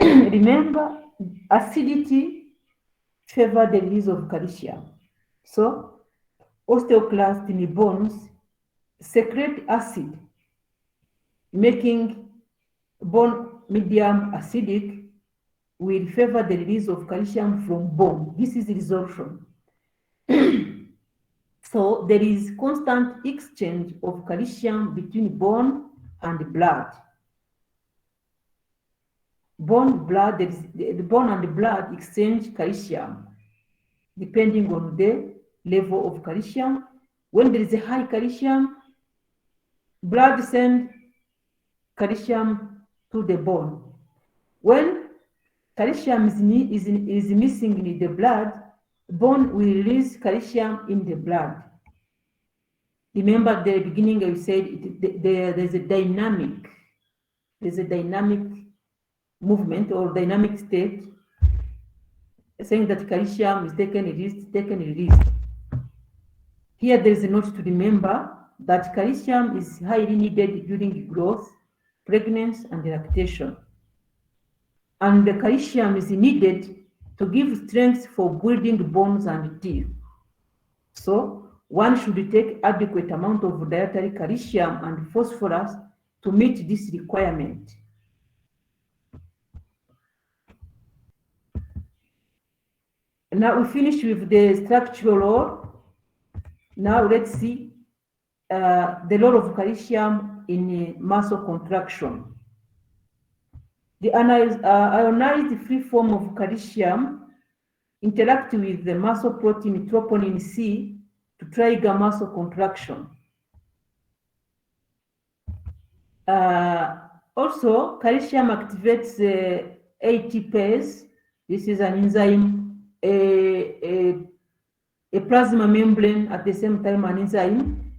Remember, acidity favors the release of calcium. So, osteoclast in the bones secrete acid, making bone medium acidic, will favor the release of calcium from bone. This is resorption. So there is constant exchange of calcium between bone and blood. The bone and the blood exchange calcium depending on the level of calcium. When there is a high calcium, blood sends calcium to the bone. When calcium is missing in the blood, bone will release calcium in the blood. Remember at the beginning I said there's a dynamic movement or dynamic state, saying that calcium is taken, released. Here there is a note to remember that calcium is highly needed during growth, pregnancy, and lactation. And the calcium is needed to give strength for building bones and teeth. So one should take adequate amount of dietary calcium and phosphorus to meet this requirement. Now we finish with the structural law. Now let's see the role of calcium in muscle contraction. The ionized free form of calcium interact with the muscle protein troponin C to trigger muscle contraction. Also, calcium activates ATPase. This is an enzyme, a plasma membrane at the same time an enzyme.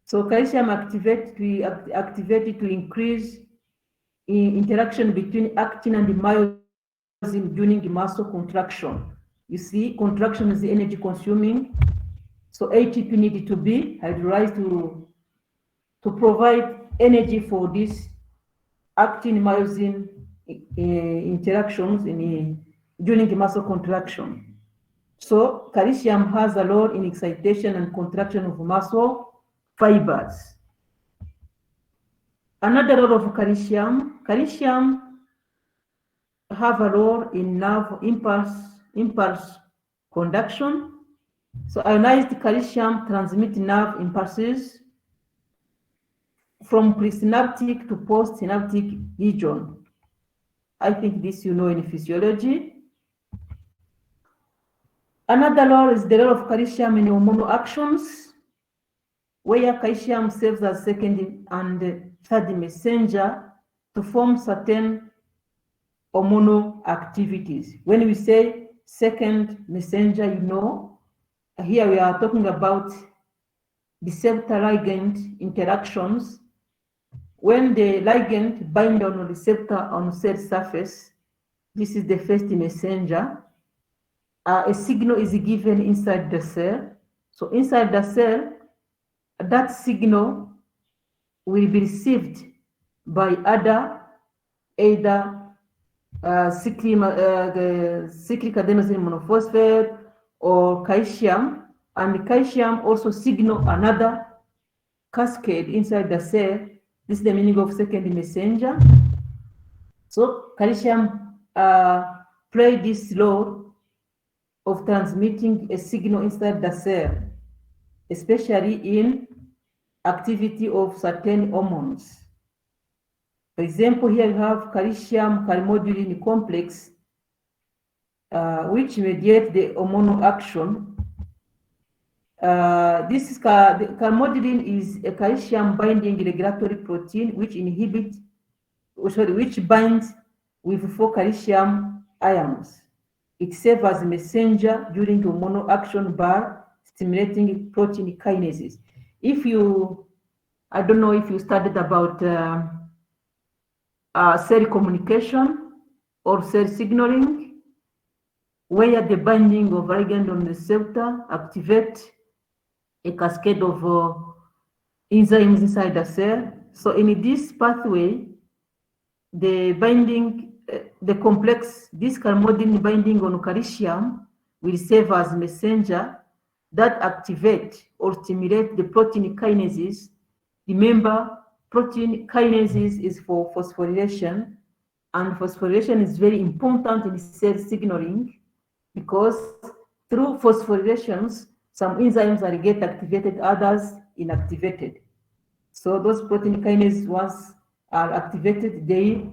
So calcium activated to increase interaction between actin and myosin during muscle contraction. You see, contraction is energy consuming, so ATP needed to be hydrolyzed to provide energy for this actin myosin interactions during muscle contraction. So calcium has a role in excitation and contraction of muscle fibers. Another role of calcium have a role in nerve impulse conduction. So ionized calcium transmit nerve impulses from presynaptic to postsynaptic region. I think this you know in physiology. Another role is the role of calcium in hormonal actions, where calcium serves as second and third messenger to form certain hormonal activities. When we say second messenger, you know, here we are talking about receptor ligand interactions. When the ligand bind on a receptor on cell surface, this is the first messenger. A signal is given inside the cell. So inside the cell, that signal will be received by either cyclic adenosine monophosphate or calcium, and calcium also signal another cascade inside the cell. This is the meaning of second messenger. So calcium play this role of transmitting a signal inside the cell, especially in activity of certain hormones. For example, here you have calcium calmodulin complex, which mediates the hormonal action. This calmodulin is a calcium binding regulatory protein which binds with 4 calcium ions. It serves as a messenger during hormonal action by stimulating protein kinases. I don't know if you studied about cell communication or cell signaling, where the binding of ligand on the receptor activate a cascade of enzymes inside the cell. So in this pathway, the binding, the complex, this calmodulin binding on calcium will serve as messenger that activate or stimulate the protein kinases. Remember, protein kinases is for phosphorylation, and phosphorylation is very important in cell signaling because through phosphorylations, some enzymes are get activated, others inactivated. So those protein kinases, once are activated, they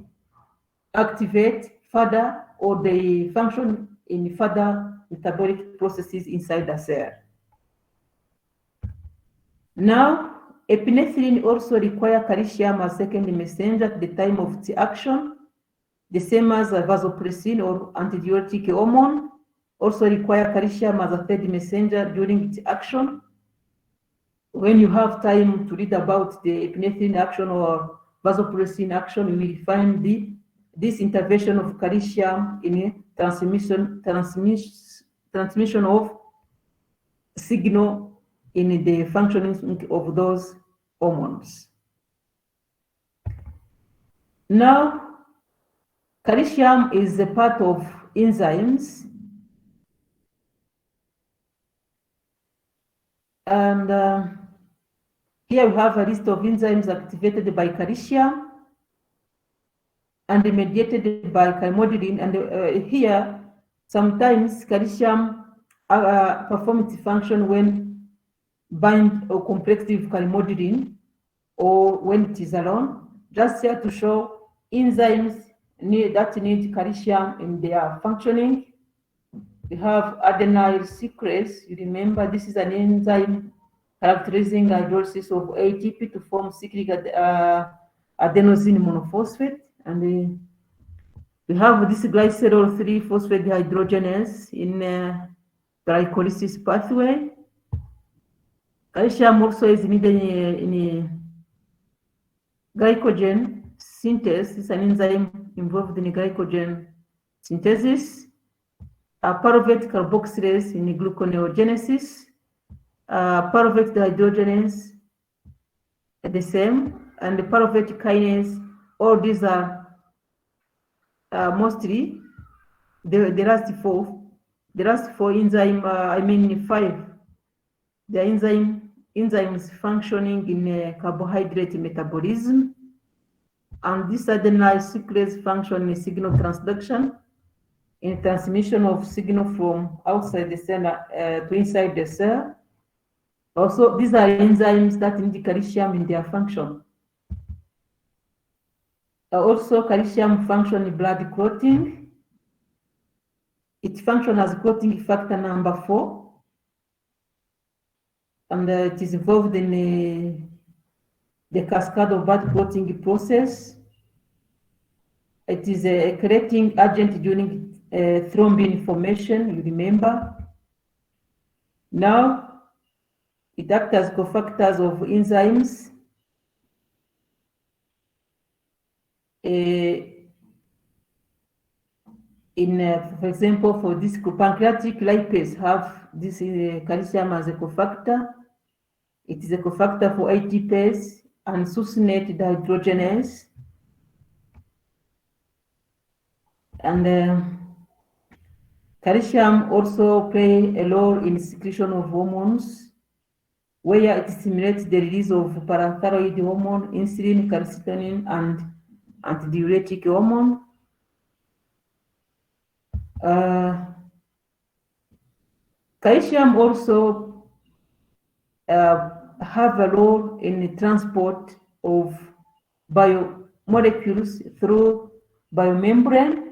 activate further, or they function in further metabolic processes inside the cell. Now, epinephrine also requires calcium as second messenger at the time of its action, the same as vasopressin or antidiuretic hormone also require calcium as a third messenger during its action. When you have time to read about the epinephrine action or vasopressin action, you will find this intervention of calcium in transmission of signal in the functioning of those hormones. Now, calcium is a part of enzymes, and here we have a list of enzymes activated by calcium and mediated by calmodulin. And here, sometimes calcium performs its function when bind or complex with calmodulin, or when it is alone. Just here to show enzymes that need calcium in their functioning. We have adenyl secrase. You remember this is an enzyme characterizing hydrolysis of ATP to form cyclic adenosine monophosphate. And we have this glycerol 3-phosphate dehydrogenase in glycolysis pathway. Calcium also is needed in glycogen synthesis. It's an enzyme involved in glycogen synthesis. Pyruvate carboxylase in gluconeogenesis. Pyruvate dehydrogenase, the same, and the pyruvate kinase. All these are mostly the last four enzyme. Five. The enzymes functioning in carbohydrate metabolism, and this adenyl secrase function in signal transduction, in transmission of signal from outside the cell to inside the cell. Also, these are enzymes that need calcium in their function. Also, calcium function in blood clotting. It functions as clotting factor number 4. And it is involved in the cascade of blood clotting process. It is a correcting agent during thrombin formation, you remember. Now, it acts as cofactors of enzymes. For example, for this pancreatic lipase have this calcium as a cofactor. It is a cofactor for ATPase and succinate dehydrogenase. And calcium also play a role in secretion of hormones, where it stimulates the release of parathyroid hormone, insulin, calcitonin, and antidiuretic hormone. Calcium also have a role in the transport of biomolecules through biomembrane.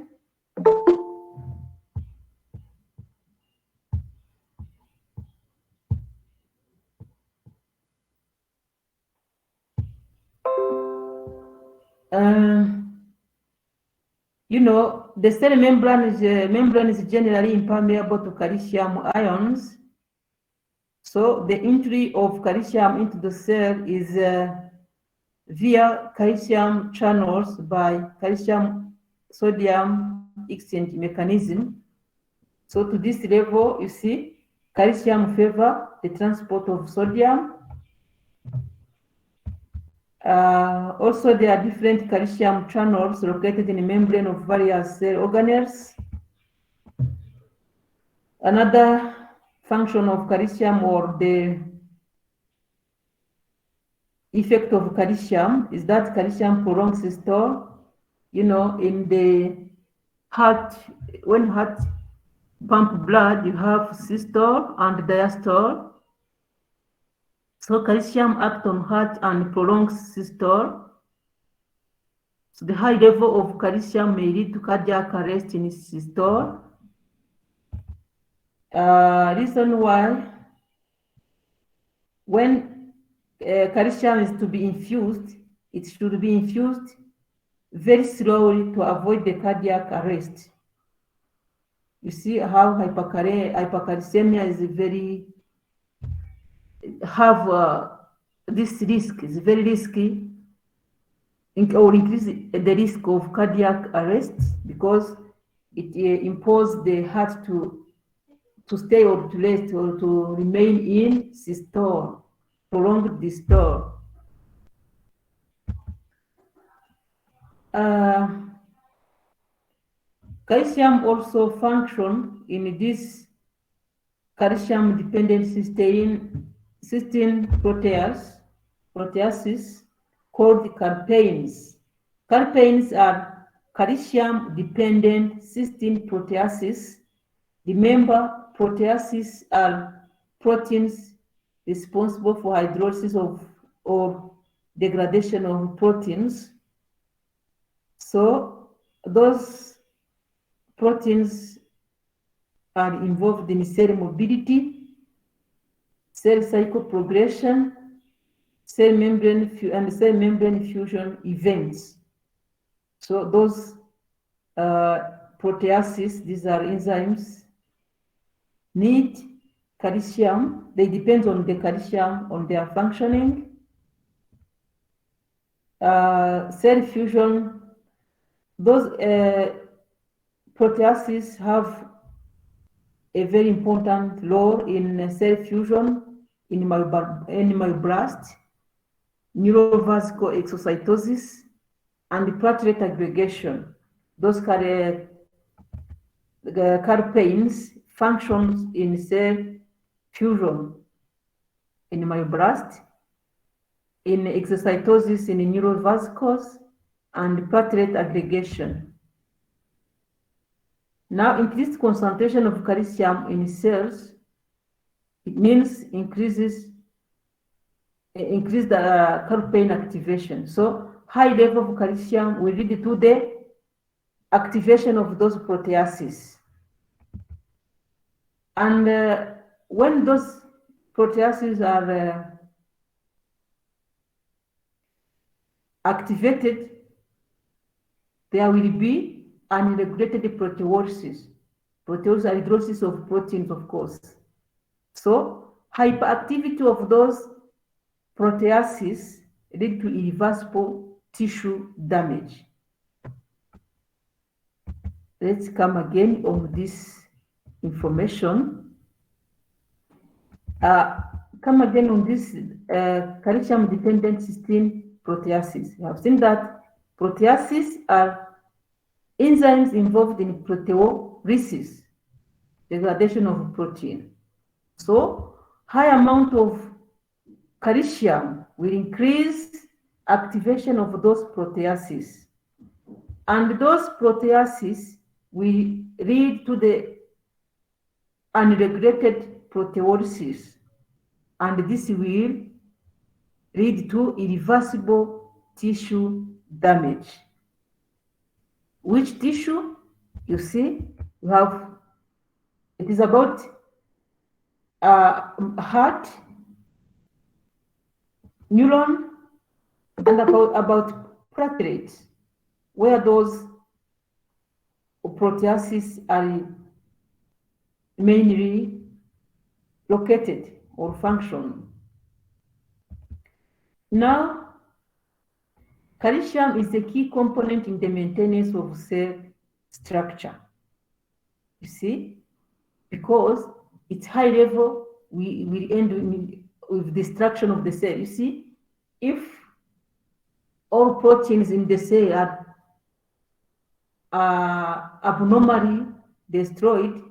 The cell membrane is generally impermeable to calcium ions. So the entry of calcium into the cell is via calcium channels by calcium-sodium exchange mechanism. So to this level, you see, calcium favor the transport of sodium. Also, there are different calcium channels located in the membrane of various cell organelles. Another function of calcium, or the effect of calcium, is that calcium prolongs systole. In the heart, when heart pump blood, you have systole and diastole. So calcium acts on heart and prolongs systole. So the high level of calcium may lead to cardiac arrest in systole. Reason why, when calcium is to be infused, it should be infused very slowly to avoid the cardiac arrest. You see how hypercalcemia is this risk is very risky, or increase the risk of cardiac arrest, because it imposes the heart to stay or to rest or to remain in systole, prolonged systole. Calcium also function in this calcium-dependent cysteine proteases called calpains. Calpains are calcium-dependent cysteine proteases. Remember, proteases are proteins responsible for hydrolysis or degradation of proteins. So those proteins are involved in cell mobility, cell cycle progression, cell membrane fusion events. So those proteases, these are enzymes, need calcium. They depend on the calcium on their functioning. Cell fusion, those proteases have a very important role in cell fusion in myoblasts, neurovascular exocytosis, and platelet aggregation. Those carpains functions in cell fusion in myoblast, in exocytosis in neurovasculars, and platelet aggregation. Now, increased concentration of calcium in cells, it means increased carpain activation. So high level of calcium will lead to the activation of those proteases. And when those proteases are activated, there will be unregulated proteolysis. Proteolysis are hydrolysis of proteins, of course. So hyperactivity of those proteases lead to irreversible tissue damage. Let's come again on this information. Come again on this calcium-dependent cysteine proteases. We have seen that proteases are enzymes involved in proteolysis, degradation of protein. So, high amount of calcium will increase activation of those proteases. And those proteases will lead to the unregulated proteolysis. And this will lead to irreversible tissue damage. Which tissue? You see, you have, it is about heart, neuron, and about platelets, where those proteases are mainly located or function. Now, calcium is a key component in the maintenance of cell structure. You see, because it's high level, we will end with destruction of the cell. You see, if all proteins in the cell are abnormally destroyed,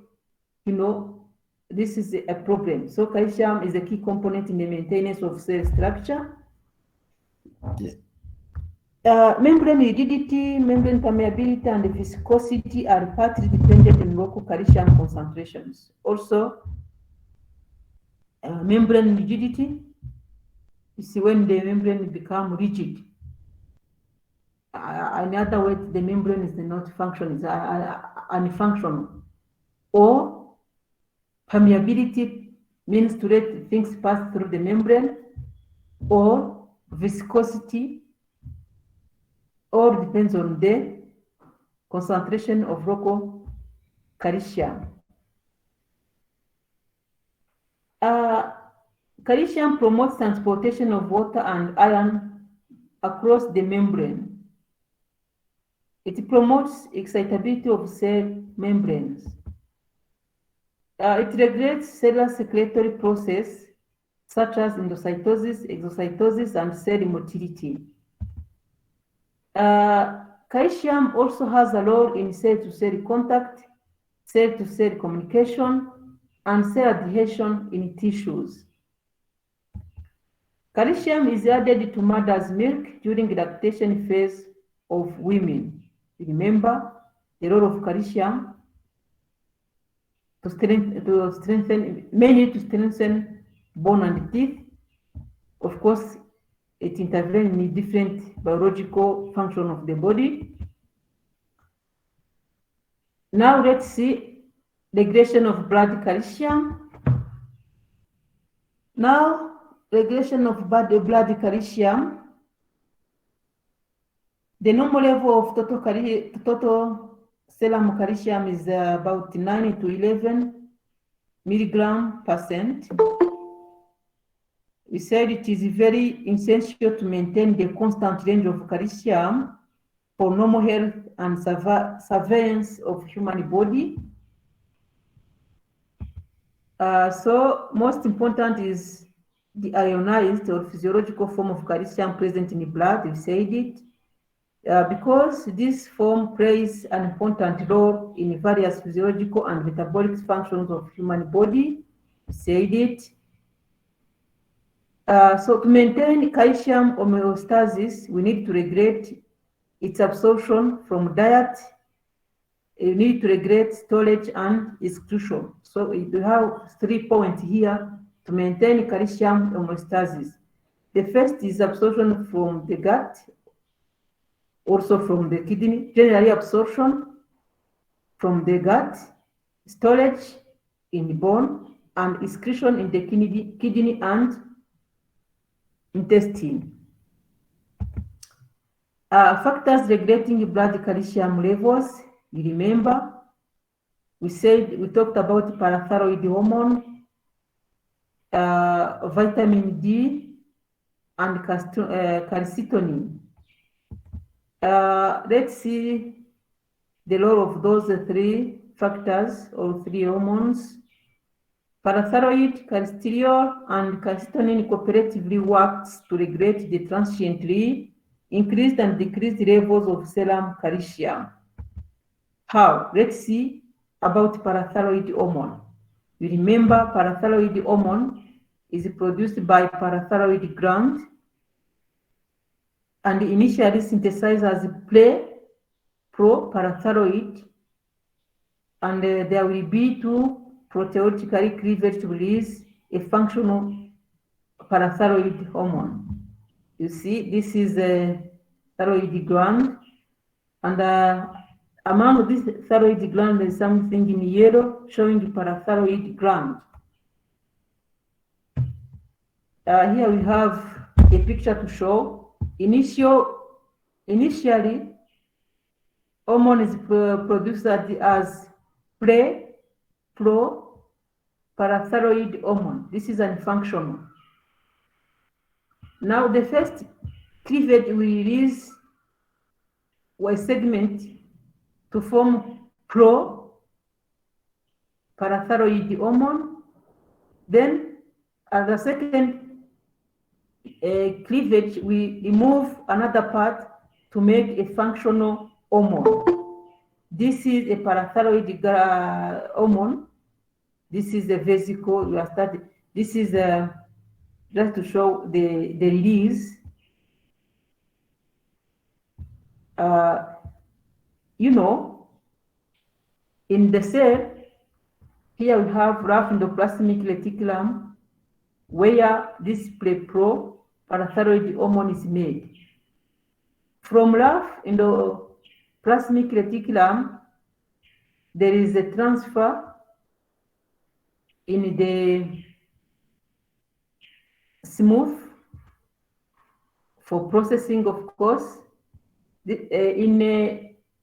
you know, this is a problem. So calcium is a key component in the maintenance of cell structure. Membrane rigidity, membrane permeability, and viscosity are partly dependent on local calcium concentrations. Also, membrane rigidity, you see when the membrane becomes rigid. In other words, the membrane is not functional, it's unfunctional. Or permeability means to let things pass through the membrane, or viscosity, all depends on the concentration of local calcium. Calcium promotes transportation of water and iron across the membrane. It promotes excitability of cell membranes. It regulates cellular secretory process such as endocytosis, exocytosis, and cell motility. Calcium also has a role in cell-to-cell contact, cell-to-cell communication, and cell adhesion in tissues. Calcium is added to mother's milk during the lactation phase of women. Remember the role of calcium to strengthen, mainly to strengthen bone and teeth. Of course, it intervenes in different biological function of the body. Now let's see regulation of blood calcium. Now, regulation of blood calcium. The normal level of total serum calcium is about 9 to 11 milligram percent. We said it is very essential to maintain the constant range of calcium for normal health and surveillance of human body. So most important is the ionized or physiological form of calcium present in the blood. We said it. Because this form plays an important role in various physiological and metabolic functions of human body. We said it. So to maintain calcium homeostasis, we need to regulate its absorption from diet. You need to regulate storage and excretion. So we have 3 points here to maintain calcium homeostasis. The first is absorption from the gut, also from the kidney, generally absorption from the gut, storage in the bone, and excretion in the kidney and intestine. Factors regulating blood calcium levels, you remember, we talked about parathyroid hormone, vitamin D, and calcitonin. Let's see the role of those 3 factors or 3 hormones. Parathyroid, calcitriol, and calcitonin cooperatively works to regulate the transiently increased and decreased levels of serum calcium. How? Let's see about parathyroid hormone. You remember parathyroid hormone is produced by parathyroid gland and initially synthesized as proparathyroid, and there will be 2 proteolytically cleavage to release a functional parathyroid hormone. You see, this is a thyroid gland, and among this thyroid gland, there is something in yellow showing the parathyroid gland. Here we have a picture to show. Initially, hormone is produced as parathyroid hormone. This is unfunctional. Now the first cleavage will release a segment to form parathyroid hormone. Then at the second cleavage, we remove another part to make a functional hormone. This is a parathyroid hormone. This is the vesicle we are studying. This is just to show the release. In the cell, here we have rough endoplasmic reticulum, where this parathyroid hormone is made. From rough endoplasmic reticulum, there is a transfer in the smooth for processing, of course. In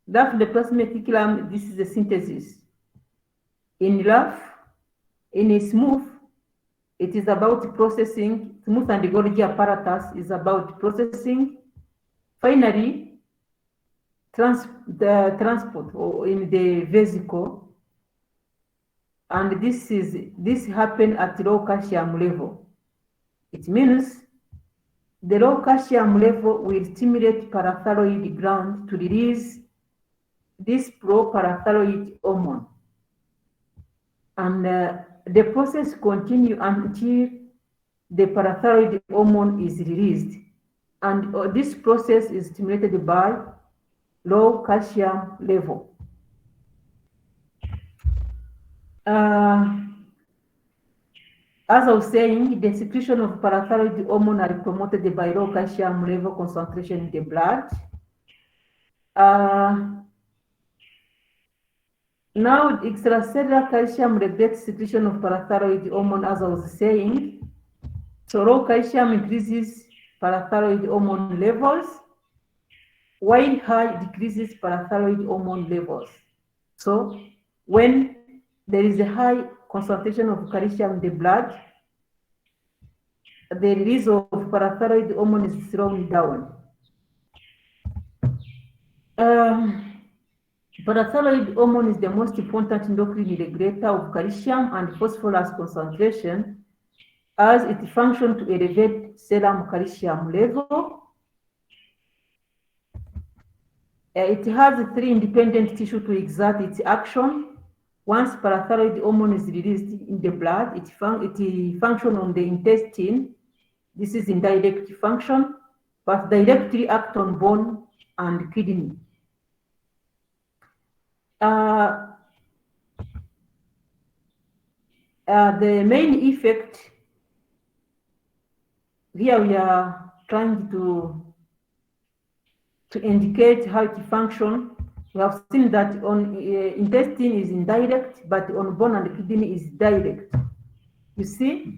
rough endoplasmic reticulum, this is the synthesis. In a smooth, it is about processing. Smooth and Golgi apparatus is about processing. Finally, the transport or in the vesicle, and this happen at low calcium level. It means the low calcium level will stimulate parathyroid gland to release this proparathyroid hormone, and the process continues until the parathyroid hormone is released, and this process is stimulated by low calcium level. As I was saying, the secretion of parathyroid hormone are promoted by low calcium level concentration in the blood. Now, extracellular calcium regulates secretion of parathyroid hormone, as I was saying. So low calcium increases parathyroid hormone levels, while high decreases parathyroid hormone levels. So when there is a high concentration of calcium in the blood, the release of parathyroid hormone is slowing down. Parathyroid hormone is the most important endocrine regulator of calcium and phosphorus concentration, as it functions to elevate serum calcium level. It has three independent tissues to exert its action. Once parathyroid hormone is released in the blood, it functions on the intestine. This is indirect function, but directly act on bone and kidney. The main effect here, we are trying to indicate how it functions. We have seen that on intestine is indirect, but on bone and kidney is direct. You see,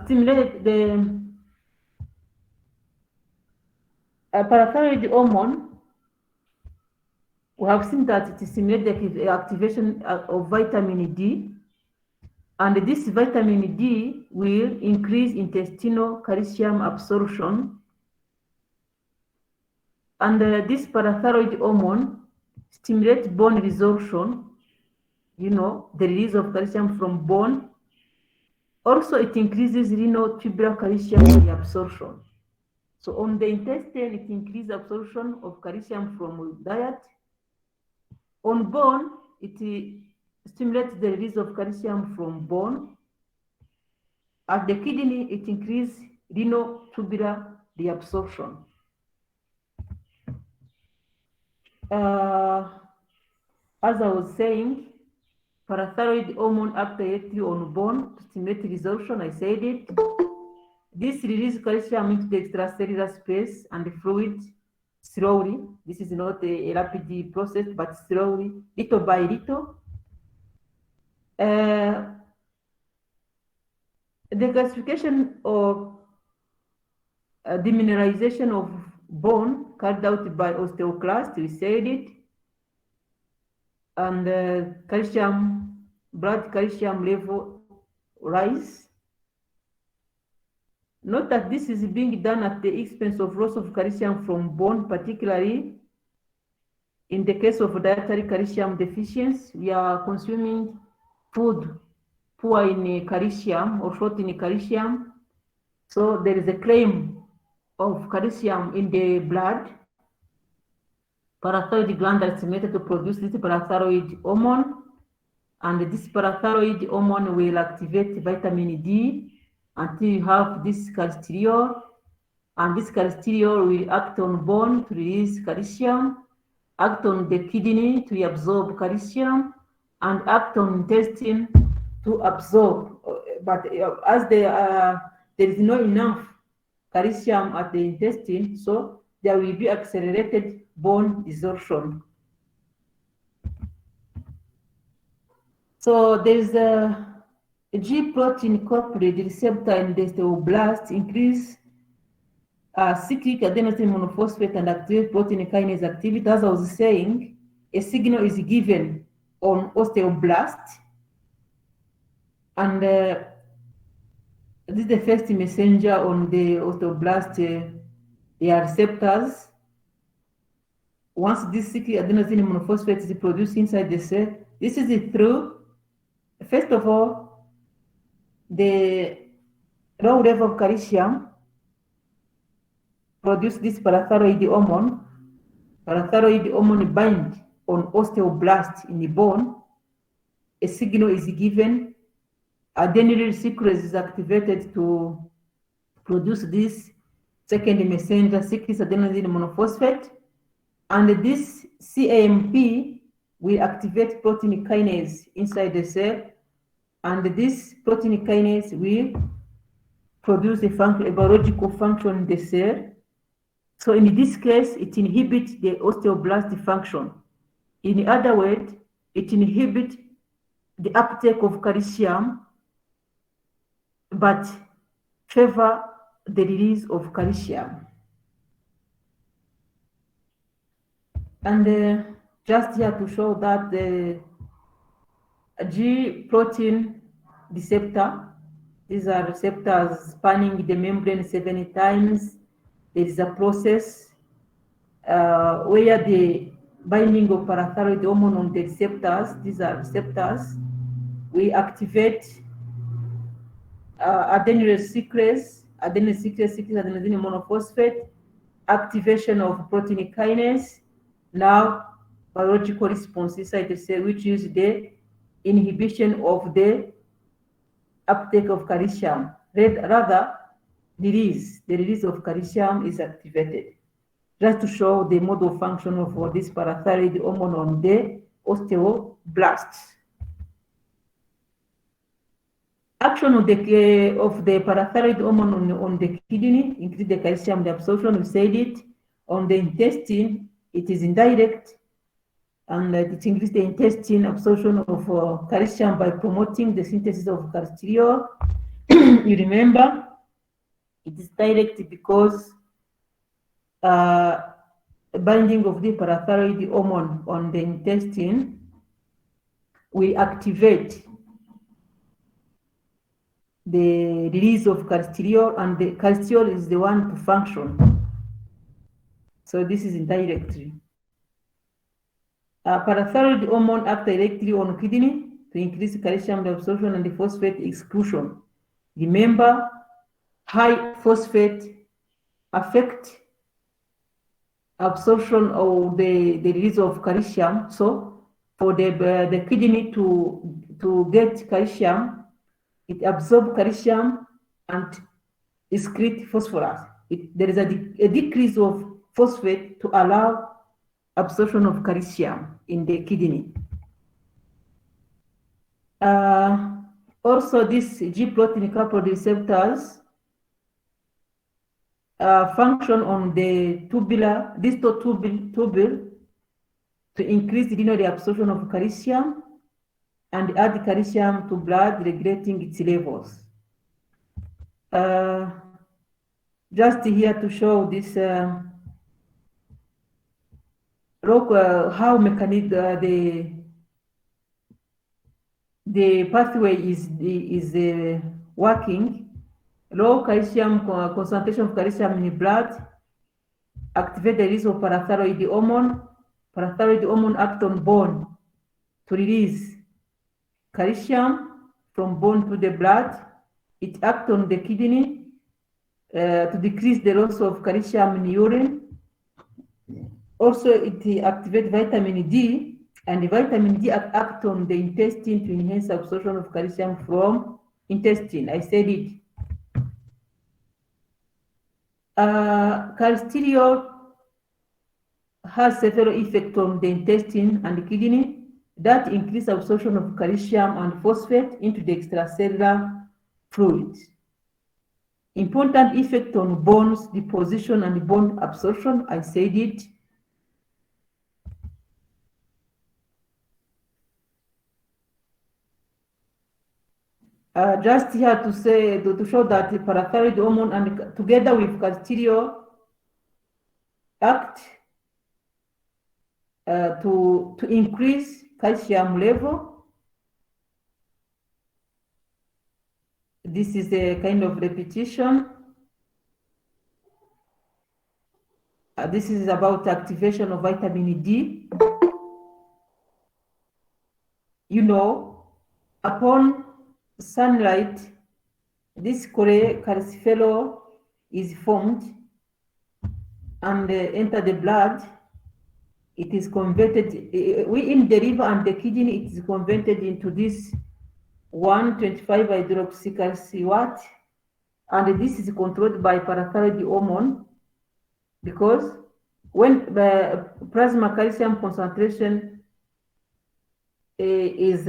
stimulate the parathyroid hormone. We have seen that it stimulates the activation of vitamin D, and this vitamin D will increase intestinal calcium absorption. And this parathyroid hormone stimulates bone resorption, the release of calcium from bone. Also, it increases renal tubular calcium reabsorption. So on the intestine, it increases absorption of calcium from diet. On bone, it stimulates the release of calcium from bone. At the kidney, it increases renal tubular reabsorption. As I was saying, parathyroid hormone acts directly on bone to stimulate resorption. I said it. This releases calcium into the extracellular space and the fluid slowly. This is not a rapid process, but slowly, little by little. The classification of demineralization of bone carried out by osteoclast, we said it, and blood calcium level rise. Note that this is being done at the expense of loss of calcium from bone, particularly in the case of dietary calcium deficiency. We are consuming food poor in calcium or short in calcium. So there is a claim of calcium in the blood. Parathyroid gland are estimated to produce this parathyroid hormone, and this parathyroid hormone will activate vitamin D until you have this calcitriol, and this calcitriol will act on bone to release calcium, act on the kidney to absorb calcium, and act on intestine to absorb. But as there is not enough calcium at the intestine, so there will be accelerated bone desorption. So there is a G protein coupled receptor in the osteoblast increase cyclic adenosine monophosphate and activate protein kinase activity. As I was saying, a signal is given on osteoblast, and this is the first messenger on the osteoblast receptors. Once this cyclic adenosine monophosphate is produced inside the cell, this is through, first of all, the low level of calcium produce this parathyroid hormone. Parathyroid hormone bind on osteoblast in the bone. A signal is given. Adenylyl cyclase is activated to produce this second messenger, cyclic adenosine monophosphate, and this CAMP will activate protein kinase inside the cell, and this protein kinase will produce a biological function in the cell. So in this case, it inhibits the osteoblast function. In other words, it inhibits the uptake of calcium, but favor the release of calcium. And just here to show that the G protein receptor, these are receptors spanning the membrane 7 times. There is a process where the binding of parathyroid hormone on the receptors, these are receptors, we activate adenyl secrase adenosine monophosphate, activation of protein kinase, now biological response inside the cell, which is the inhibition of the uptake of calcium. Rather, the release of calcium is activated. Just to show the mode of function of this parathyroid hormone on the osteoblasts. Action of the parathyroid hormone on the kidney, increase the calcium absorption, we said it. On the intestine, it is indirect, and it increases the intestine absorption of calcium by promoting the synthesis of cholesterol. You remember, it is direct because binding of the parathyroid hormone on the intestine will activate the release of cholesterol, and the cholesterol is the one to function. So this is indirectly. Parathyroid hormone acts directly on kidney to increase calcium absorption and the phosphate exclusion. Remember, high phosphate affect absorption of the release of calcium. So for the kidney to get calcium, it absorbs calcium and excretes phosphorus. There is a decrease of phosphate to allow absorption of calcium in the kidney. Also, these G protein coupled receptors function on the distal tubule to increase the renal absorption of calcium and add calcium to blood, regulating its levels. Just here to show this how the pathway is working. Low calcium concentration of calcium in the blood activate the release of parathyroid hormone. Parathyroid hormone act on bone to release calcium from bone to the blood. It acts on the kidney to decrease the loss of calcium in urine. Also, it activates vitamin D, and vitamin D acts on the intestine to enhance absorption of calcium from intestine. I said it. Cholesterol has several effects on the intestine and the kidney that increase absorption of calcium and phosphate into the extracellular fluid. Important effect on bones deposition and bone absorption, I said it. Just here to say, to show that the parathyroid hormone and together with cholesterol act to increase calcium level. This is a kind of repetition. This is about activation of vitamin D. You know, upon sunlight, this cholecalciferol is formed and enter the blood. It is converted in the liver and the kidney. It is converted into this 125 hydroxycalciuate, and this is controlled by parathyroid hormone, because when the plasma calcium concentration is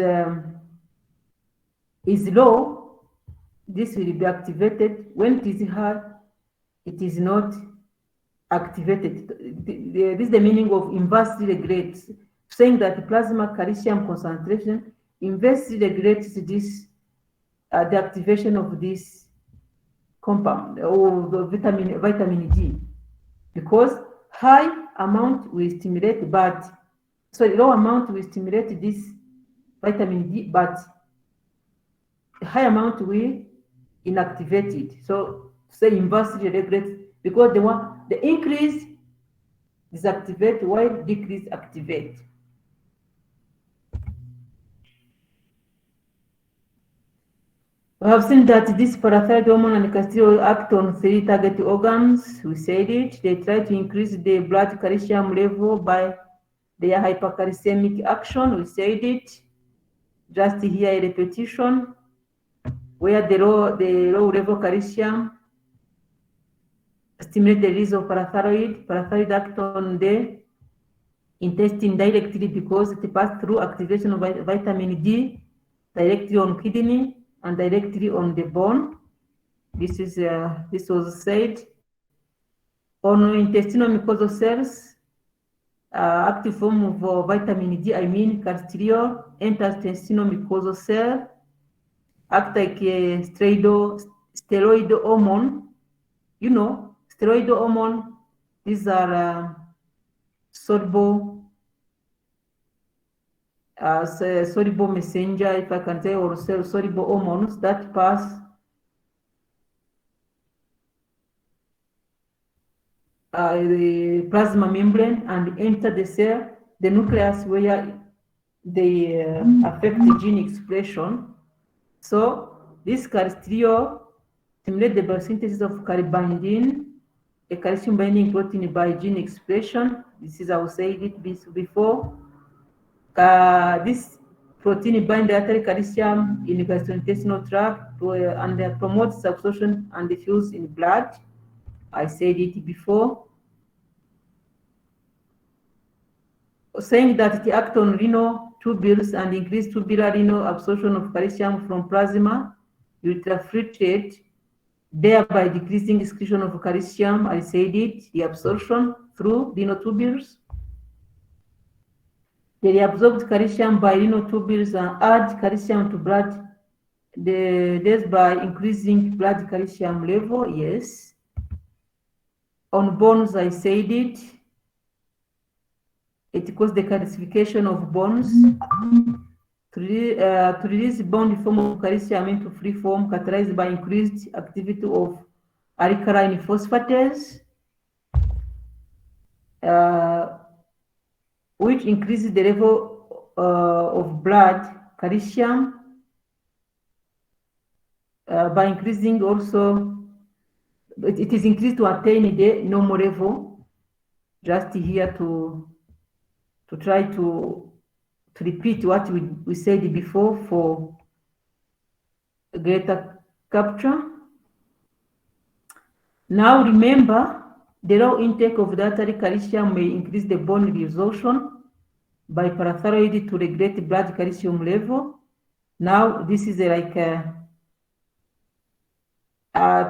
low, this will be activated. When it is high, it is not activated. This is the meaning of inversely regulates, saying that the plasma calcium concentration inversely regulates this, the activation of this compound or the vitamin D, because high amount will stimulate, but low amount will stimulate this vitamin D, but high amount will inactivate it. So say inversely regulates, because the increase disactivate while decrease activate. We have seen that this parathyroid hormone and calcium act on 3 target organs. We said it. They try to increase the blood calcium level by their hypercalcemic action. We said it. Just here a repetition, where the low level calcium stimulate the release of parathyroid. Parathyroid act on the intestine directly because it passes through activation of vitamin D directly on kidney and directly on the bone. This was said. On intestinal mucosal cells, active form of vitamin D, I mean calcium, enters intestinal mucosal cell, act like a steroid hormone. You know, steroid hormone, these are soluble messenger, if I can say, or soluble hormones that pass the plasma membrane and enter the cell, the nucleus, where they affect the gene expression. So this calcium stimulates the biosynthesis of carbindin, a calcium binding protein, by gene expression. This is, I will say it before. This protein binds dietary calcium in the gastrointestinal tract and promotes absorption and diffuse in blood. I said it before. Saying that it acts on renal tubules and increase tubular renal absorption of calcium from plasma, ultrafiltrate, thereby decreasing excretion of calcium. I said it, the absorption through renal tubules. The reabsorbed calcium by renal tubules and add calcium to blood, thereby increasing blood calcium level. Yes. On bones, I said it. It causes the calcification of bones. To release bond form of calcium into free form, characterized by increased activity of alkaline phosphatase, which increases the level of blood calcium by increasing also, it is increased to attain the normal level. Just here to try to repeat what we said before for greater capture. Now remember, the low intake of dietary calcium may increase the bone resorption by parathyroid to regulate blood calcium level. Now this is like a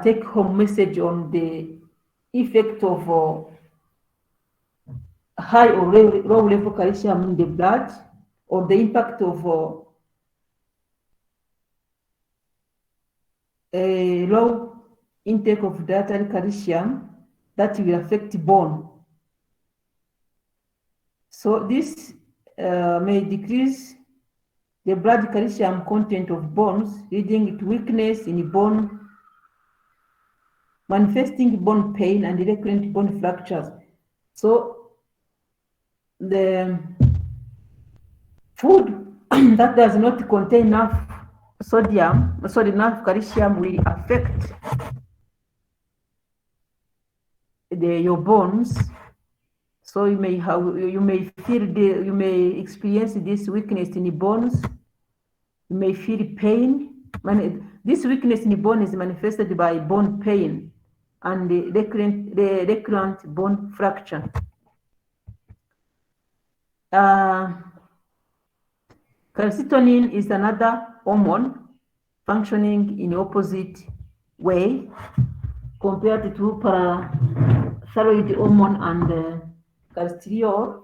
take-home message on the effect of high or low level calcium in the blood, or the impact of a low intake of dietary calcium that will affect bone. So this may decrease the blood calcium content of bones, leading to weakness in bone, manifesting bone pain and recurrent bone fractures. So the food that does not contain enough enough calcium will affect your bones. So you may experience this weakness in the bones. You may feel pain. This weakness in the bone is manifested by bone pain and the recurrent bone fracture. Calcitonin is another hormone functioning in the opposite way compared to thyroid hormone and calcitriol.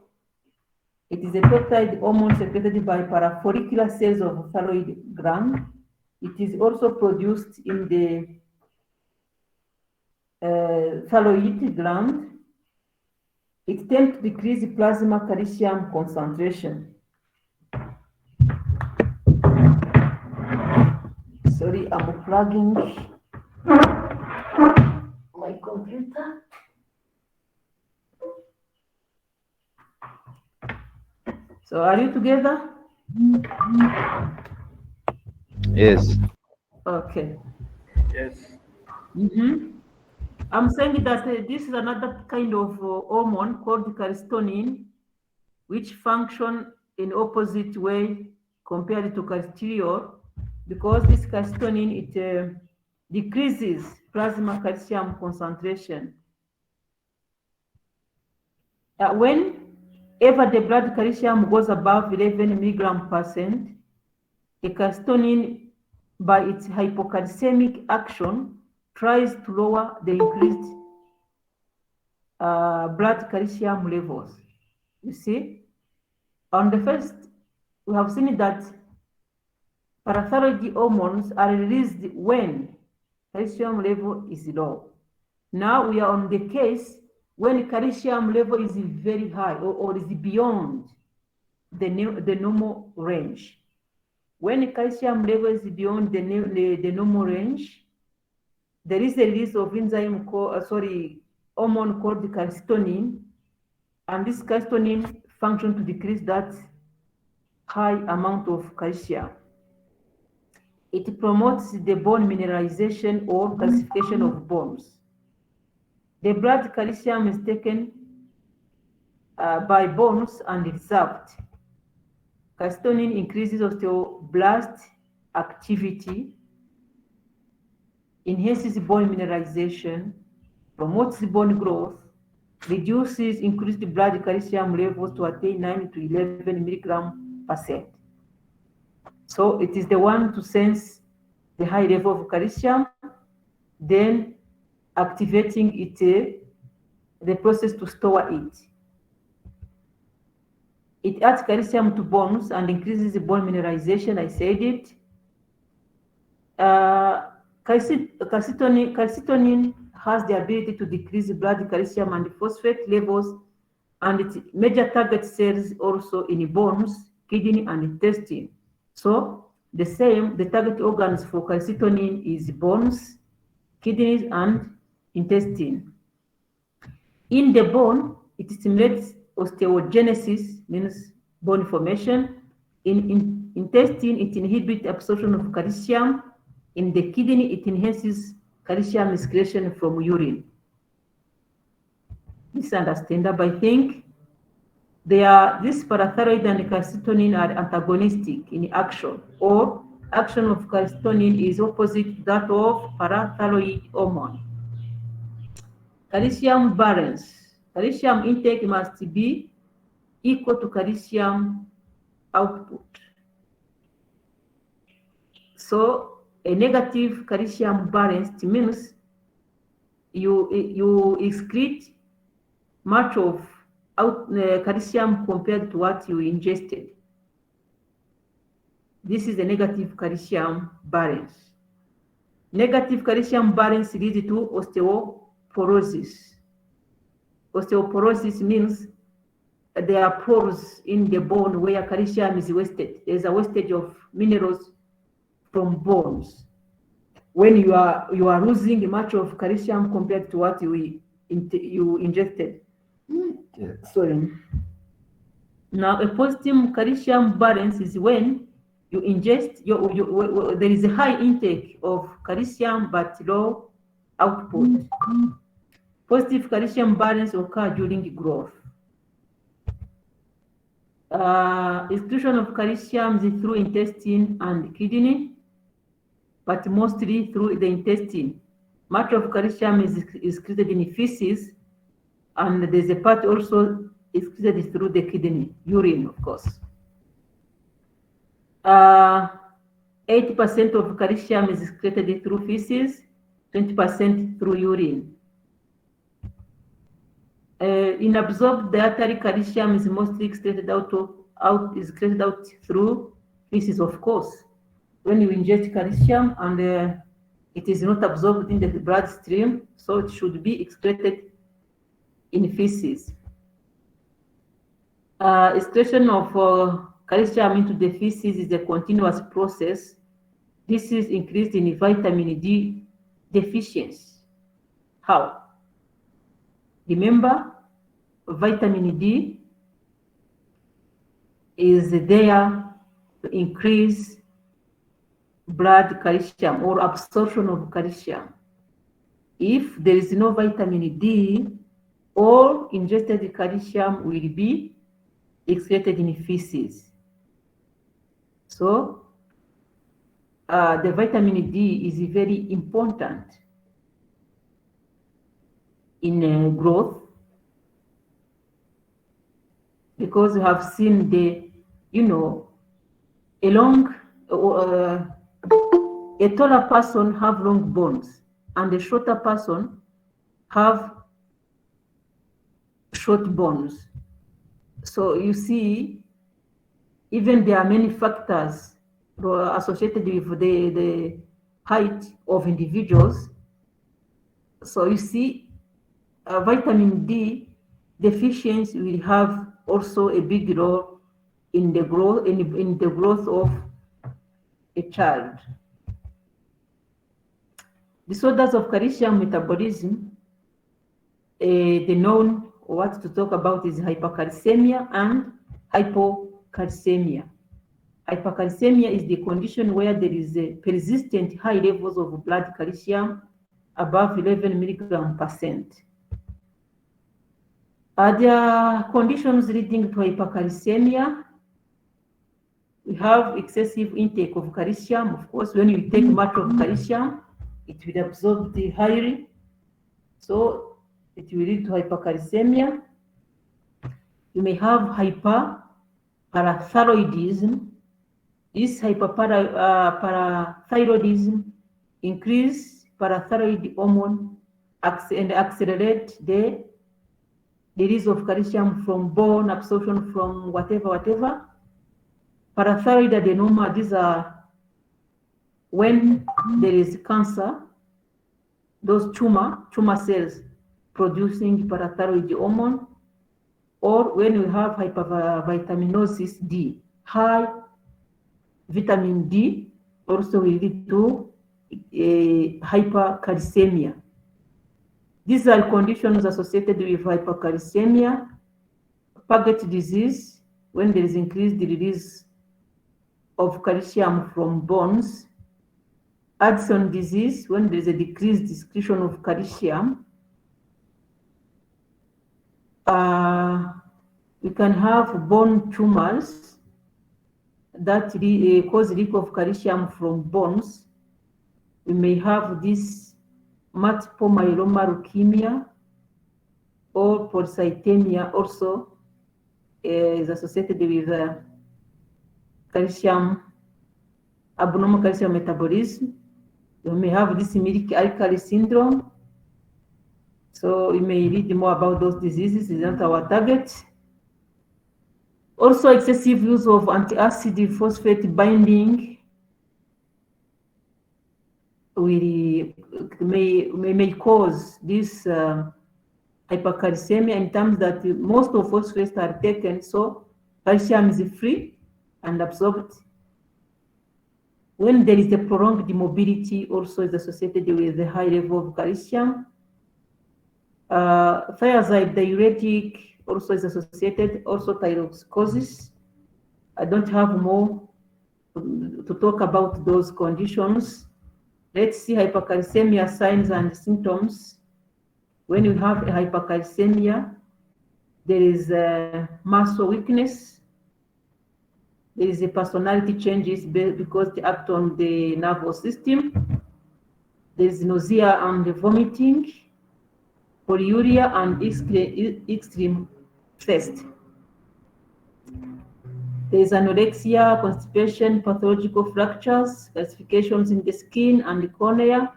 It is a peptide hormone secreted by parafollicular cells of thyroid gland. It is also produced in the thyroid gland. It tends to decrease plasma calcium concentration. Sorry, I'm plugging my computer. So are you together? Yes. Okay. Yes. I'm saying that this is another kind of hormone called calcitonin, which function in opposite way compared to calcitriol, because this calcitonin, it decreases plasma calcium concentration. Whenever the blood calcium goes above 11 mg/%, the calcitonin, by its hypocalcemic action, tries to lower the increased blood calcium levels. You see, on the first, we have seen that parathyroid hormones are released when calcium level is low. Now we are on the case when calcium level is very high or is beyond the normal range. When calcium level is beyond the normal range, there is a release of enzyme hormone called calcitonin, and this calcitonin function to decrease that high amount of calcium. It promotes the bone mineralization or calcification of bones. The blood calcium is taken by bones and reserved. Calcitonin increases osteoblast activity, enhances bone mineralization, promotes bone growth, reduces increased blood calcium levels to attain 9 to 11 mg/%. So it is the one to sense the high level of calcium, then activating it, the process to store it. It adds calcium to bones and increases the bone mineralization. I said it. Calcitonin has the ability to decrease blood calcium and phosphate levels, and its major target cells also in bones, kidney, and intestine. So the target organs for calcitonin is bones, kidneys, and intestine. In the bone, it stimulates osteogenesis, means bone formation. In intestine, it inhibits absorption of calcium. In the kidney, it enhances calcium excretion from urine. This is understandable, I think. This parathyroid and calcitonin are antagonistic in action, or action of calcitonin is opposite that of parathyroid hormone. Calcium balance. Calcium intake must be equal to calcium output. So a negative calcium balance means you excrete much of calcium compared to what you ingested. This is a negative calcium balance. Negative calcium balance leads to osteoporosis. Osteoporosis means there are pores in the bone where calcium is wasted. There's a wastage of minerals from bones. When you are losing much of calcium compared to what you ingested. Sorry. Now, a positive calcium balance is when you ingest, there is a high intake of calcium but low output. Positive calcium balance occurs during growth. Excretion of calcium is through intestine and kidney, but mostly through the intestine. Much of calcium is excreted in feces, and there's a part also excreted through the kidney, urine, of course. 80% of calcium is excreted through feces, 20% through urine. inabsorbed dietary calcium is mostly excreted out through feces, of course. When you ingest calcium and it is not absorbed in the bloodstream, so it should be excreted in feces. Excretion of calcium into the feces is a continuous process. This is increased in vitamin D deficiency. How? Remember, vitamin D is there to increase blood calcium or absorption of calcium. If there is no vitamin D, all ingested calcium will be excreted in feces. So the vitamin D is very important in growth, because we have seen a taller person have long bones and a shorter person have short bones. So you see, even there are many factors associated with the height of individuals. So you see, vitamin D deficiency will have also a big role in the growth of a child. Disorders of calcium metabolism, the known what to talk about is hypercalcemia and hypocalcemia. Hypercalcemia is the condition where there is a persistent high levels of blood calcium above 11 mg%. There are conditions leading to hypercalcemia. We have excessive intake of calcium. Of course, when you take much of calcium, it will absorb the highly, so it will lead to hypercalcemia. You may have hyperparathyroidism. This hyperparathyroidism increase parathyroid hormone and accelerate the release of calcium from bone, absorption from whatever. Parathyroid adenoma, these are when there is cancer, those tumor cells producing parathyroid hormone, or when we have hypervitaminosis D, high vitamin D also will lead to hypercalcemia. These are conditions associated with hypercalcemia. Paget disease, when there is increased release of calcium from bones. Addison disease, when there is a decreased excretion of calcium. We can have bone tumors that cause leak of calcium from bones. We may have this multiple myeloma leukemia or polycythemia also is associated with abnormal calcium metabolism. You may have this milk alkali syndrome. So you may read more about those diseases, is not our target. Also, excessive use of anti-acid phosphate binding may cause this hypercalcemia, in terms that most of phosphates are taken, so calcium is free and absorbed. When there is a prolonged immobility, also is associated with a high level of calcium. Thiazide diuretic also is associated, also thyroxicosis. I don't have more to talk about those conditions. Let's see hypercalcemia signs and symptoms. When you have a hypercalcemia, there is a muscle weakness. There is a personality changes because they act on the nervous system. There is nausea and vomiting, polyuria, and extreme thirst. There is anorexia, constipation, pathological fractures, calcifications in the skin and the cornea.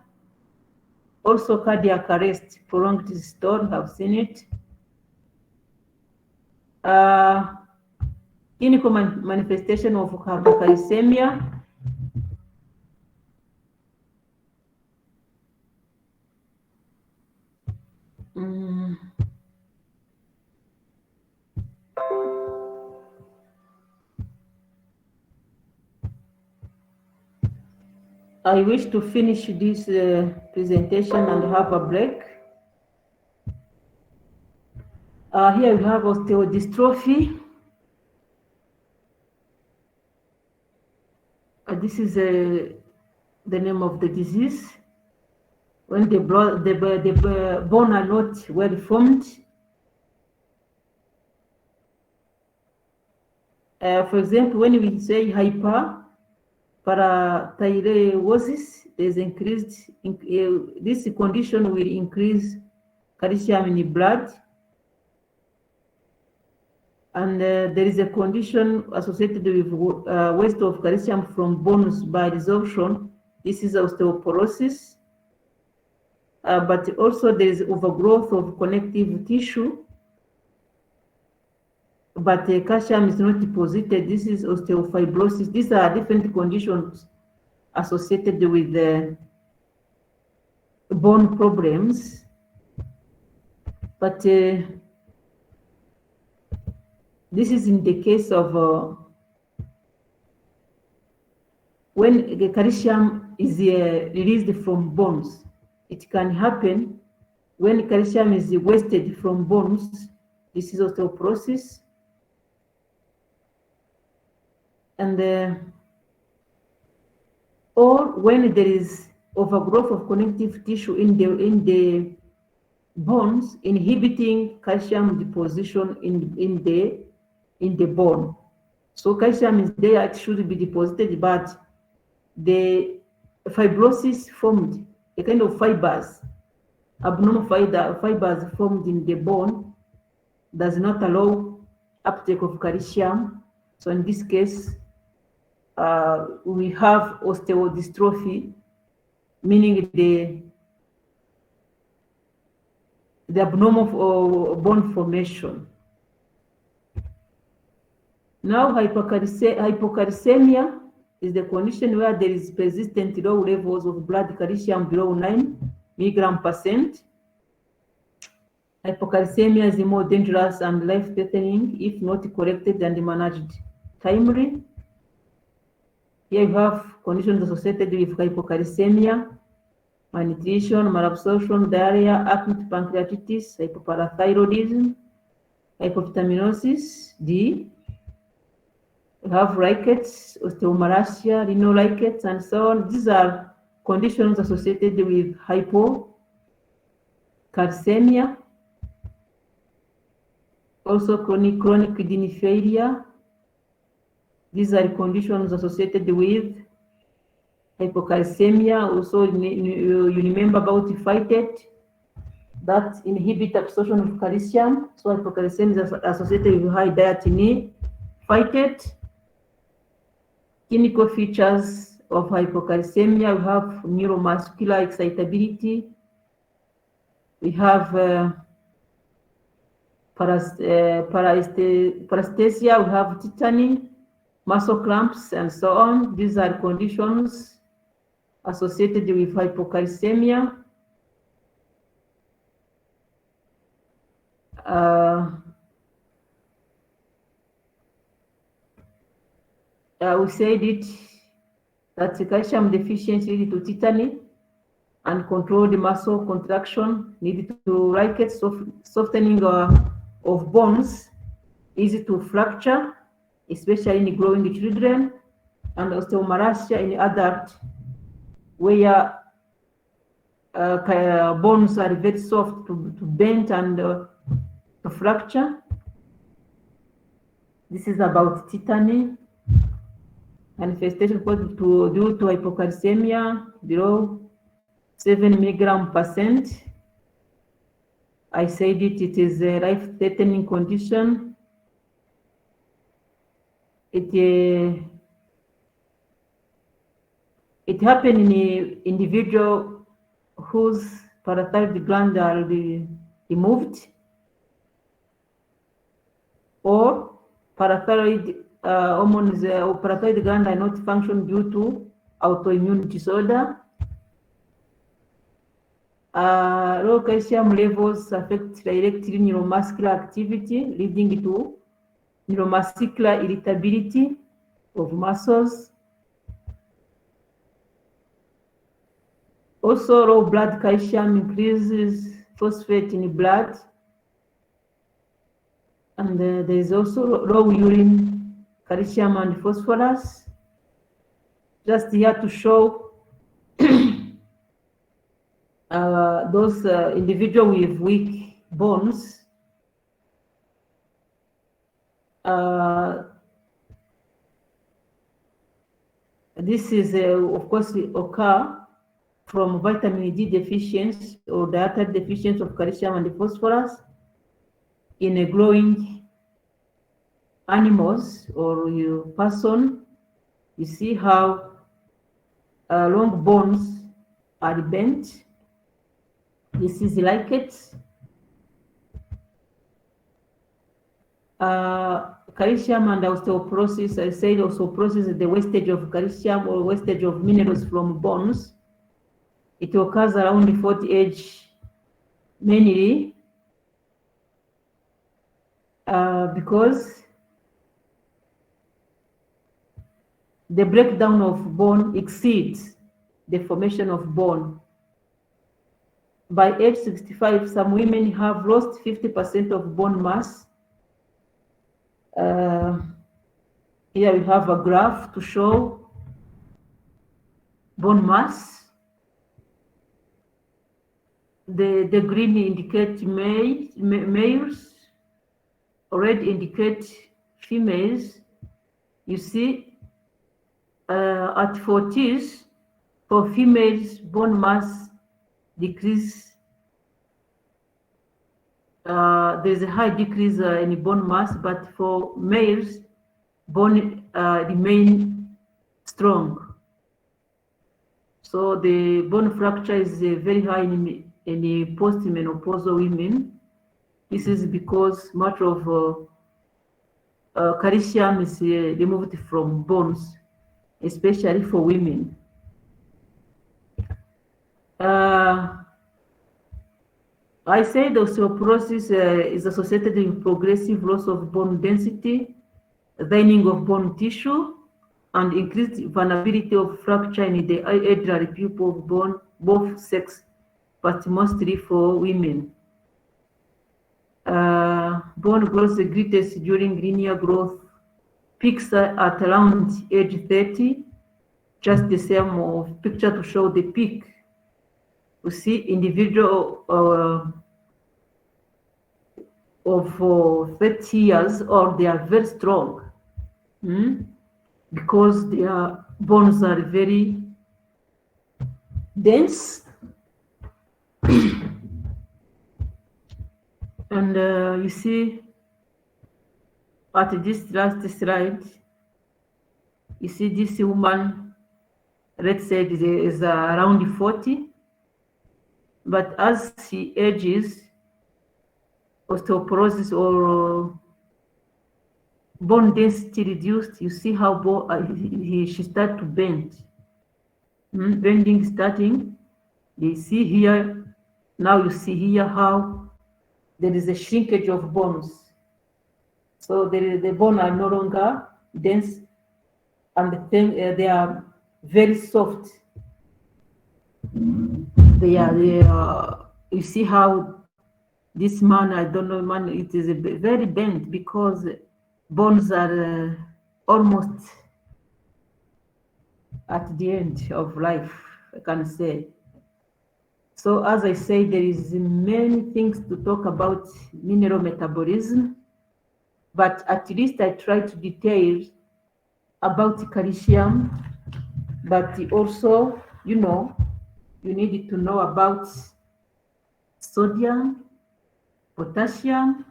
Also cardiac arrest, prolonged systole, have seen it. Clinical manifestation of hypocalcemia. I wish to finish this presentation and have a break. Here we have osteodystrophy. This is the name of the disease. When the bone are not well formed. For example, when we say hyperparathyroidism, there's increased. This condition will increase calcium in the blood, and there is a condition associated with waste of calcium from bones by resorption. This is osteoporosis, but also there is overgrowth of connective tissue, but calcium is not deposited. This is osteofibrosis. These are different conditions associated with bone problems, but this is in the case of when the calcium is released from bones. It can happen when calcium is wasted from bones. This is osteoporosis. And or when there is overgrowth of connective tissue in the bones, inhibiting calcium deposition in the bone. So calcium is there; it should be deposited, but the fibrosis formed, a kind of fibers, abnormal fibers formed in the bone, does not allow uptake of calcium. So in this case, we have osteodystrophy, meaning the abnormal bone formation. Now, hypocalcemia is the condition where there is persistent low levels of blood calcium below 9 mg/%. Hypocalcemia is more dangerous and life-threatening if not corrected and managed timely. Here you have conditions associated with hypocalcemia: malnutrition, malabsorption, diarrhea, acute pancreatitis, hypoparathyroidism, hypovitaminosis D. We have rickets, osteomalacia, renal rickets, and so on. These are conditions associated with hypocalcemia. Also chronic kidney failure. These are conditions associated with hypocalcemia. Also, you remember about phytate that inhibit absorption of calcium. So hypocalcemia is associated with high diet in phytate. Clinical features of hypocalcemia: we have neuromuscular excitability, we have paresthesia, we have tetany, muscle cramps, and so on. These are conditions associated with hypocalcemia. We said that calcium deficiency leads to tetany, and controlled muscle contraction leads to rickets, softening of bones, easy to fracture, especially in growing children, and osteomalacia in adults, where bones are very soft to bend and to fracture. This is about tetany. Manifestation due to hypocalcemia below 7 mg/%. I said it is a life-threatening condition. It happened in an individual whose parathyroid gland are removed. or parathyroid hormones or parathyroid gland are not function due to autoimmune disorder. Low calcium levels affect directly neuromuscular activity, leading to neuromuscular irritability of muscles. Also, low blood calcium increases phosphate in blood, and there is also low urine calcium and phosphorus. Just here to show those individuals with weak bones. This is, of course, occur from vitamin D deficiency or dietary deficiency of calcium and phosphorus in a growing animals or person. You see how long bones are bent. This is like it. Calcium and osteoporosis. I said osteoporosis is the wastage of calcium or wastage of minerals from bones. It occurs around the 40 age, mainly because the breakdown of bone exceeds the formation of bone. By age 65, some women have lost 50% of bone mass. Here we have a graph to show bone mass. The green indicate males, red indicate females. You see, at 40s, for females, bone mass decrease. There's a high decrease in bone mass, but for males, bone remain strong. So the bone fracture is very high in post-menopausal women. This is because much of calcium is removed from bones, especially for women. I said osteoporosis is associated with progressive loss of bone density, thinning of bone tissue, and increased vulnerability of fracture in the elderly pupil of bone, both sex, but mostly for women. Bone growth is greatest during linear growth, peaks at around age 30. Just the same of picture to show the peak. You see individual of 30 years old, they are very strong because their bones are very dense. And you see at this last slide, you see this woman, let's say is around 40, but as she ages, osteoporosis or bone density reduced, you see how she start to bend. Bending starting, you see here, now you see here how there is a shrinkage of bones. So the bones are no longer dense, and they are very soft. You see how this man, I don't know, man, it is very bent because bones are almost at the end of life, I can say. So as I say, there is many things to talk about mineral metabolism, but at least I try to detail about calcium, but also, you need to know about sodium, potassium.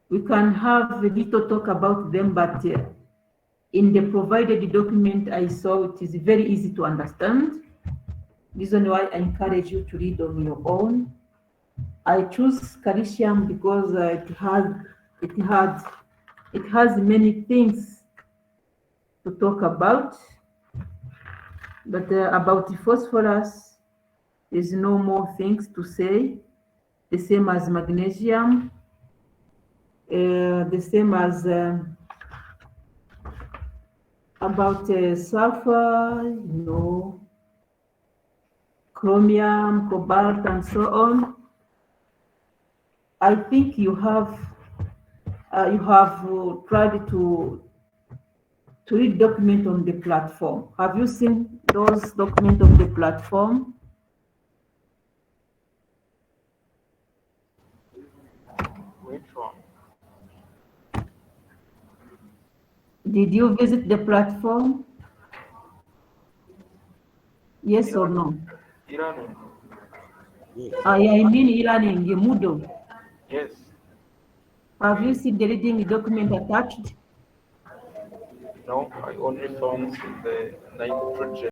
We can have a little talk about them, but in the provided document I saw, it is very easy to understand. Reason why I encourage you to read on your own. I choose calcium because it has it has many things to talk about, but about the phosphorus, there's no more things to say. The same as magnesium, the same as about sulfur, chromium, cobalt, and so on. I think you have tried to read document on the platform. Have you seen those documents on the platform? Which one? Did you visit the platform? Yes or no? E-learning. I mean e-learning, Moodle. Yes. Have you seen the reading document attached? No, I only found the nitrogen